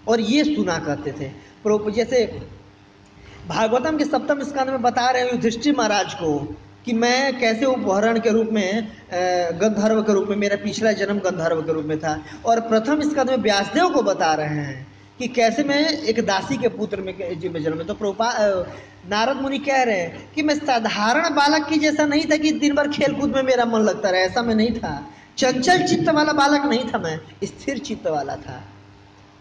और ये सुना करते थे। जैसे भागवतम के सप्तम स्कंद में बता रहे हैं युधिष्ठिर महाराज को कि मैं कैसे उपहरण के रूप में, गंधर्व के रूप में, मेरा पिछला जन्म गंधर्व के रूप में था। और प्रथम स्कंद में व्यासदेव को बता रहे हैं कि कैसे मैं एक दासी के पुत्र में जन्म। तो नारद मुनि कह रहे हैं कि मैं साधारण बालक की जैसा नहीं था कि दिन भर खेल कूद में मेरा मन लगता रहा, ऐसा मैं नहीं था। चंचल चित्त वाला बालक नहीं था, मैं स्थिर चित्त वाला था।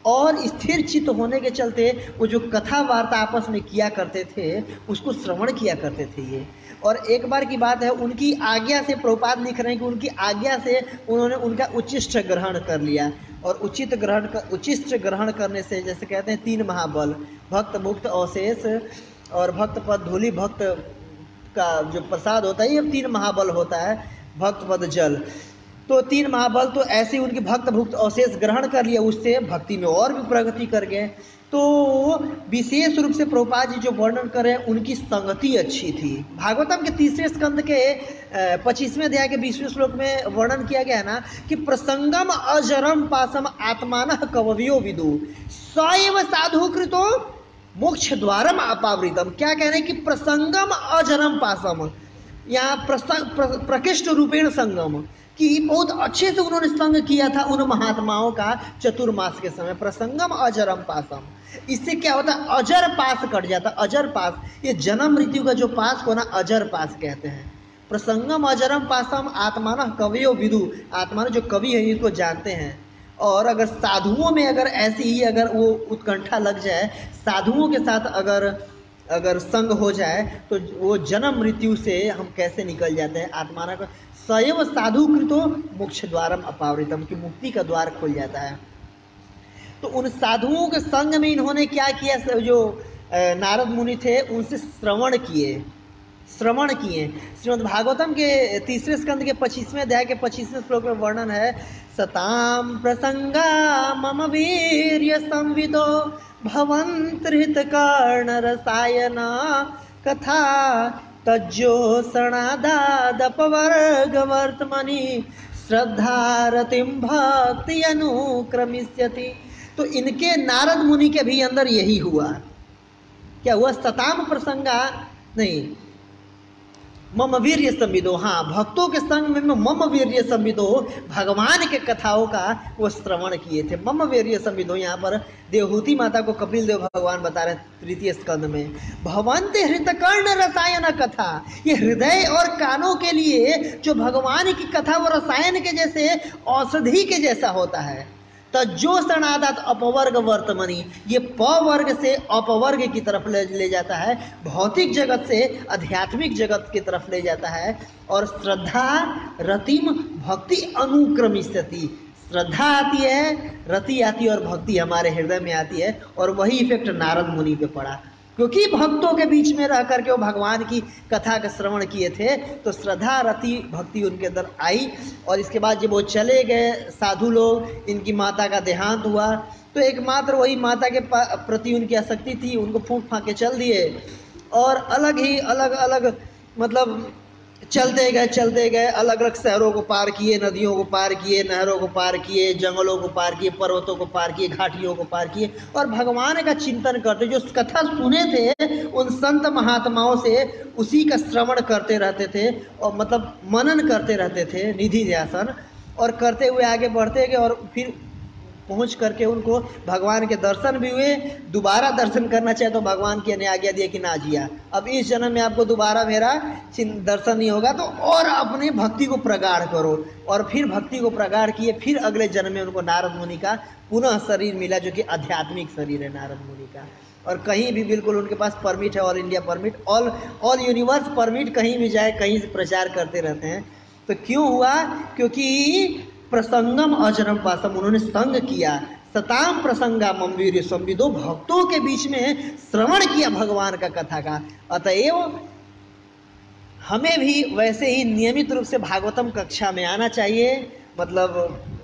और स्थिर चित्त होने के चलते वो जो कथा वार्ता आपस में किया करते थे उसको श्रवण किया करते थे ये। और एक बार की बात है, उनकी आज्ञा से, प्रभुपाद लिख रहे हैं कि उनकी आज्ञा से उन्होंने उनका उच्चिष्ट ग्रहण कर लिया। और उच्चिष्ट ग्रहण करने से, जैसे कहते हैं 3 महाबल, भक्त मुक्त अवशेष और भक्त पद धूलि, भक्त का जो प्रसाद होता है, ये 3 महाबल होता है, भक्त पद जल। तो 3 महाबल तो ऐसे उनकी भक्त भुक्त अवशेष ग्रहण कर लिया, उससे भक्ति में और भी प्रगति कर गए। तो विशेष रूप से प्रभुपाद जी जो वर्णन कर रहे हैं उनकी संगति अच्छी थी। भागवतम के 3रे स्कंद के 25वें अध्याय के 20वें श्लोक में वर्णन किया गया है ना कि प्रसंगम अजरम पासम आत्मानः कवयो विदु सएव साधु कृतो मोक्ष द्वारम अपावृतम। क्या कह रहे हैं कि प्रसंगम अजरम पासम, यहाँ प्रकृष्ट रूपेण संगम, कि बहुत अच्छे से उन्होंने संग किया था उन महात्माओं का चतुर्मास के समय। प्रसंगम अजरम पासम, इससे क्या होता है, अजर पास कट जाता। अजर पास, ये जन्म मृत्यु का जो पास को ना अजर पास कहते हैं। प्रसंगम अजरम पासम आत्मानः कवयो विदु, आत्मा जो कवि है इसको जानते हैं। और अगर साधुओं में अगर ऐसी ही अगर वो उत्कंठा लग जाए, साधुओं के साथ अगर संग हो जाए तो वो जन्म मृत्यु से हम कैसे निकल जाते हैं। आत्माना का सैव साधु कृतो मोक्ष द्वारम अपावृतम, की मुक्ति का द्वार खुल जाता है। तो उन साधुओं के संग में इन्होंने क्या किया, जो नारद मुनि थे उनसे श्रवण किए। श्रीमद् भागवतम के 3रे स्कंद के 25वें अध्याय के 25वें श्लोक में वर्णन है, सताम प्रसंगा मम वीर्य संविदो भवन्त हितकर्ण रसायना कथा तज्जोषणादादपवर्ग वर्तमनि श्रद्धा रतिम भक्ति अनुक्रमिष्यति। तो इनके नारद मुनि के भी अंदर यही हुआ। क्या हुआ, सताम प्रसंगा नहीं, मम वीर्य संविदो, हाँ भक्तों के संग में मम वीर्य संविदो, भगवान के कथाओं का वो श्रवण किए थे। मम वीर्य संविदो, यहाँ पर देवहूति माता को कपिल देव भगवान बता रहे हैं 3य स्कंद में। भवन्ते हृतकर्ण रसायन कथा, ये हृदय और कानों के लिए जो भगवान की कथा वो रसायन के जैसे, औषधि के जैसा होता है। तज्जोषणादात अपवर्ग वर्तमनि, ये पवर्ग से अपवर्ग की तरफ ले जाता है, भौतिक जगत से आध्यात्मिक जगत की तरफ ले जाता है। और श्रद्धा रतिम भक्ति अनुक्रमिष्यति, श्रद्धा आती है, रति आती है और भक्ति हमारे हृदय में आती है। और वही इफेक्ट नारद मुनि पे पड़ा, क्योंकि भक्तों के बीच में रह करके वो भगवान की कथा का श्रवण किए थे, तो श्रद्धा रति भक्ति उनके अंदर आई। और इसके बाद जब वो चले गए साधु लोग, इनकी माता का देहांत हुआ, तो एकमात्र वही माता के प्रति उनकी आसक्ति थी, उनको फूंक फाँक के चल दिए। और अलग मतलब चलते गए, अलग अलग शहरों को पार किए, नदियों को पार किए, नहरों को पार किए, जंगलों को पार किए, पर्वतों को पार किए, घाटियों को पार किए, और भगवान का चिंतन करते, जो कथा सुने थे उन संत महात्माओं से, उसी का श्रवण करते रहते थे और मतलब मनन करते रहते थे, निधि ध्यान, और करते हुए आगे बढ़ते गए। और फिर पहुंच करके उनको भगवान के दर्शन भी हुए। दोबारा दर्शन करना चाहे तो भगवान की आज्ञा दिए कि ना जिया, अब इस जन्म में आपको दोबारा मेरा दर्शन नहीं होगा, तो और अपनी भक्ति को प्रगाढ़ करो। और फिर भक्ति को प्रगाढ़ किए, फिर अगले जन्म में उनको नारद मुनि का पुनः शरीर मिला, जो कि आध्यात्मिक शरीर है नारद मुनि का। और कहीं भी बिल्कुल उनके पास परमिट है, all India permit, all universe permit, कहीं भी जाए कहीं से प्रचार करते रहते हैं। तो क्यों हुआ, क्योंकि प्रसंगम अजरम पासम, उन्होंने संग किया। सताम प्रसंगा मम वीर्य संविदो, भक्तों के बीच में श्रवण किया भगवान का कथा का। अतएव हमें भी वैसे ही नियमित रूप से भागवतम कक्षा में आना चाहिए। मतलब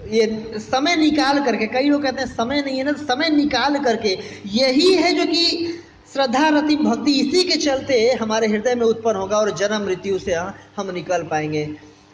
ये समय निकाल करके, कई लोग कहते हैं समय नहीं है ना, तो समय निकाल करके, यही है जो कि श्रद्धा रति भक्ति, इसी के चलते हमारे हृदय में उत्पन्न होगा और जन्म मृत्यु से हम निकल पाएंगे।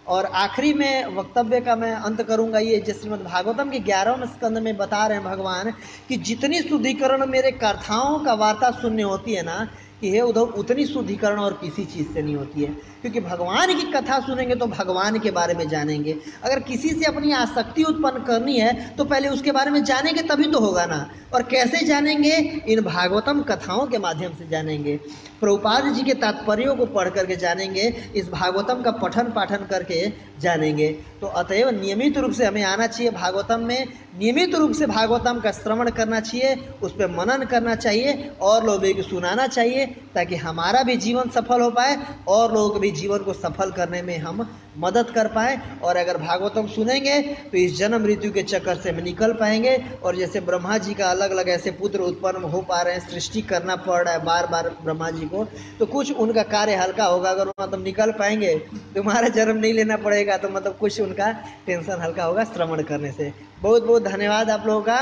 और आखिरी में वक्तव्य का मैं अंत करूंगा ये, जिस श्रीमद् भागवतम के 11वें स्कंद में बता रहे हैं भगवान कि जितनी शुद्धिकरण मेरे कथाओं का वार्ता सुनने होती है ना कि हे उद्धव, उतनी शुद्धिकरण और किसी चीज़ से नहीं होती है। क्योंकि भगवान की कथा सुनेंगे तो भगवान के बारे में जानेंगे। अगर किसी से अपनी आसक्ति उत्पन्न करनी है तो पहले उसके बारे में जानेंगे, तभी तो होगा ना। और कैसे जानेंगे? इन भागवतम कथाओं के माध्यम से जानेंगे, प्रभुपाद जी के तात्पर्यों को पढ़ करके जानेंगे, इस भागवतम का पठन पाठन करके जानेंगे। तो अतएव नियमित रूप से हमें आना चाहिए भागवतम में, नियमित रूप से भागवतम का श्रवण करना चाहिए, उस पर मनन करना चाहिए और लोगों को सुनाना चाहिए, ताकि हमारा भी जीवन सफल हो पाए और लोगों के भी जीवन को सफल करने में हम मदद कर पाए। और अगर भागवतम सुनेंगे तो इस जन्म मृत्यु के चक्कर से हम निकल पाएंगे। और जैसे ब्रह्मा जी का अलग अलग ऐसे पुत्र उत्पन्न हो पा रहे हैं, सृष्टि करना पड़ रहा है बार बार ब्रह्मा जी को, तो कुछ उनका कार्य हल्का होगा। अगर मतलब निकल पाएंगे, तुम्हारा जन्म नहीं लेना पड़ेगा, तो मतलब कुछ उनका टेंशन हल्का होगा श्रवण करने से। बहुत बहुत धन्यवाद आप लोगों का,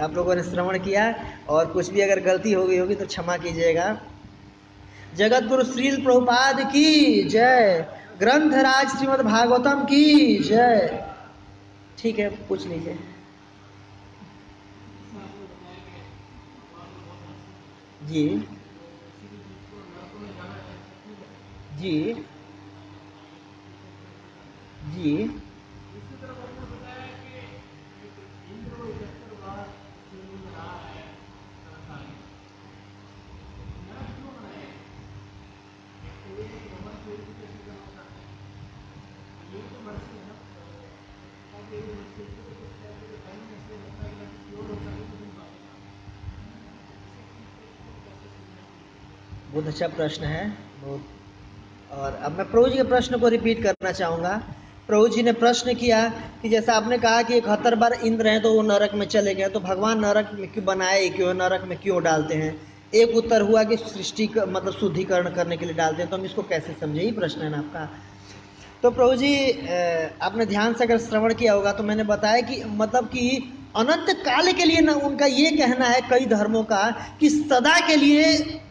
आप लोगों ने श्रवण किया। और कुछ भी अगर गलती हो गई होगी तो क्षमा कीजिएगा। जगत गुरु श्रील प्रभुपाद की जय, ग्रंथराज श्रीमद् भागवतम की जय। ठीक है, पूछ लीजिए। जी जी जी बहुत अच्छा प्रश्न है, बहुत। और अब मैं प्रभु जी के प्रश्न को रिपीट करना चाहूँगा। प्रभु जी ने प्रश्न किया कि जैसा आपने कहा कि 71 बार इंद्र हैं तो वो नरक में चले गए, तो भगवान नरक में क्यों बनाए, क्यों नरक में क्यों डालते हैं? एक उत्तर हुआ कि सृष्टि का मतलब शुद्धिकरण करने के लिए डालते हैं। तो हम इसको कैसे समझे, ही प्रश्न है ना आपका। तो प्रभु जी आपने ध्यान से अगर श्रवण किया होगा तो मैंने बताया कि मतलब कि अनंत काल के लिए ना, उनका ये कहना है कई धर्मों का कि सदा के लिए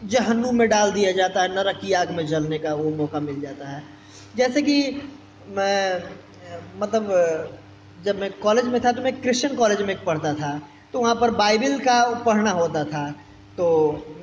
जहन्नुम में डाल दिया जाता है, नरक की आग में जलने का वो मौका मिल जाता है। जैसे कि मैं मतलब जब मैं कॉलेज में था तो मैं क्रिश्चियन कॉलेज में पढ़ता था, तो वहाँ पर बाइबल का पढ़ना होता था। तो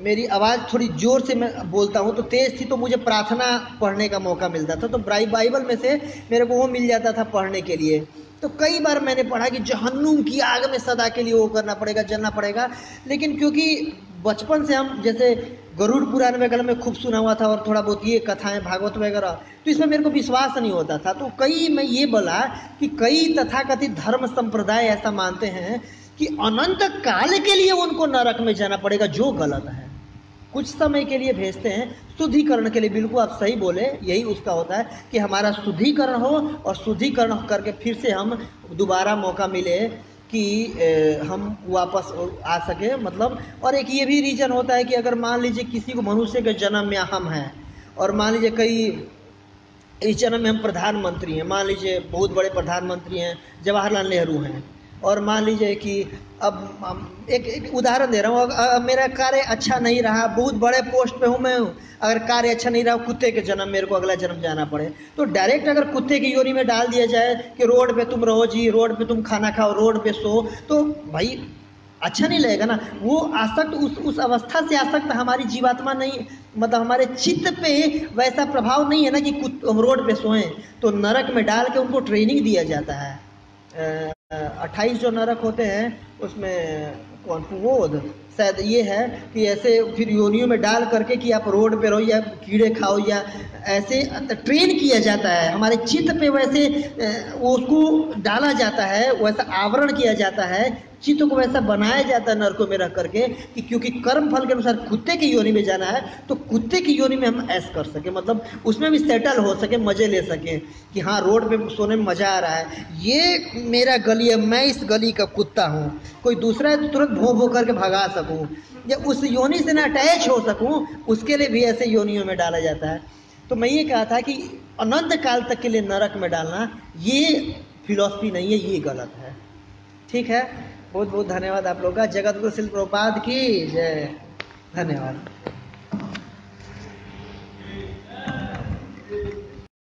मेरी आवाज़ थोड़ी ज़ोर से मैं बोलता हूँ तो तेज़ थी, तो मुझे प्रार्थना पढ़ने का मौका मिलता था। तो बाइबल में से मेरे को वो मिल जाता था पढ़ने के लिए। तो कई बार मैंने पढ़ा कि जहन्नुम की आग में सदा के लिए वो करना पड़ेगा, जलना पड़ेगा। लेकिन क्योंकि बचपन से हम जैसे गरुड़ पुराण वगैरह में खूब सुना हुआ था और थोड़ा बहुत ये कथाएं भागवत वगैरह, तो इसमें मेरे को विश्वास नहीं होता था। तो मैं ये बोला कि कई तथाकथित धर्म संप्रदाय ऐसा मानते हैं कि अनंत काल के लिए उनको नरक में जाना पड़ेगा, जो गलत है। कुछ समय के लिए भेजते हैं शुद्धिकरण के लिए, बिल्कुल आप सही बोले, यही उसका होता है कि हमारा शुद्धिकरण हो और शुद्धिकरण करके फिर से हम दोबारा मौका मिले कि हम वापस आ सके मतलब। और एक ये भी रीज़न होता है कि अगर मान लीजिए किसी को मनुष्य के जन्म में हम हैं और मान लीजिए कई इस जन्म में हम प्रधानमंत्री हैं, मान लीजिए बहुत बड़े प्रधानमंत्री हैं, जवाहरलाल नेहरू हैं, और मान लीजिए कि अब एक उदाहरण दे रहा हूँ, मेरा कार्य अच्छा नहीं रहा, बहुत बड़े पोस्ट पे हूँ मैं, अगर कार्य अच्छा नहीं रहा, कुत्ते के जन्म मेरे को अगला जन्म जाना पड़े, तो डायरेक्ट अगर कुत्ते की योनि में डाल दिया जाए कि रोड पे तुम रहो जी, रोड पे तुम खाना खाओ, रोड पे सो, तो भाई अच्छा नहीं लगेगा ना। वो आसक्त उस अवस्था से आसक्त हमारी जीवात्मा नहीं, मतलब हमारे चित्त पे वैसा प्रभाव नहीं है ना कि हम रोड पे सोएं। तो नरक में डाल के उनको ट्रेनिंग दिया जाता है। 28 जो नरक होते हैं उसमें कौन कुवोध शायद ये है कि ऐसे फिर योनियों में डाल करके कि आप रोड पे रहो या कीड़े खाओ या ऐसे ट्रेन किया जाता है। हमारे चित्त पे वैसे उसको डाला जाता है, वैसा आवरण किया जाता है, चित्त को वैसा बनाया जाता है नरकों में रख करके कि क्योंकि कर्म फल के अनुसार कुत्ते की योनि में जाना है, तो कुत्ते की योनि में हम ऐश कर सके, मतलब उसमें भी सेटल हो सके, मज़े ले सके कि हाँ रोड पे सोने में मज़ा आ रहा है, ये मेरा गली है, मैं इस गली का कुत्ता हूँ, कोई दूसरा है तो तुरंत भों भों करके भगा सकूँ या उस योनि से ना अटैच हो सकूँ, उसके लिए भी ऐसे योनियों में डाला जाता है। तो मैं ये कहा था कि अनंत काल तक के लिए नरक में डालना ये फिलॉसफी नहीं है, ये गलत है। ठीक है, बहुत बहुत धन्यवाद आप लोग का। जगत गुरु श्रील प्रभुपाद की जय। धन्यवाद।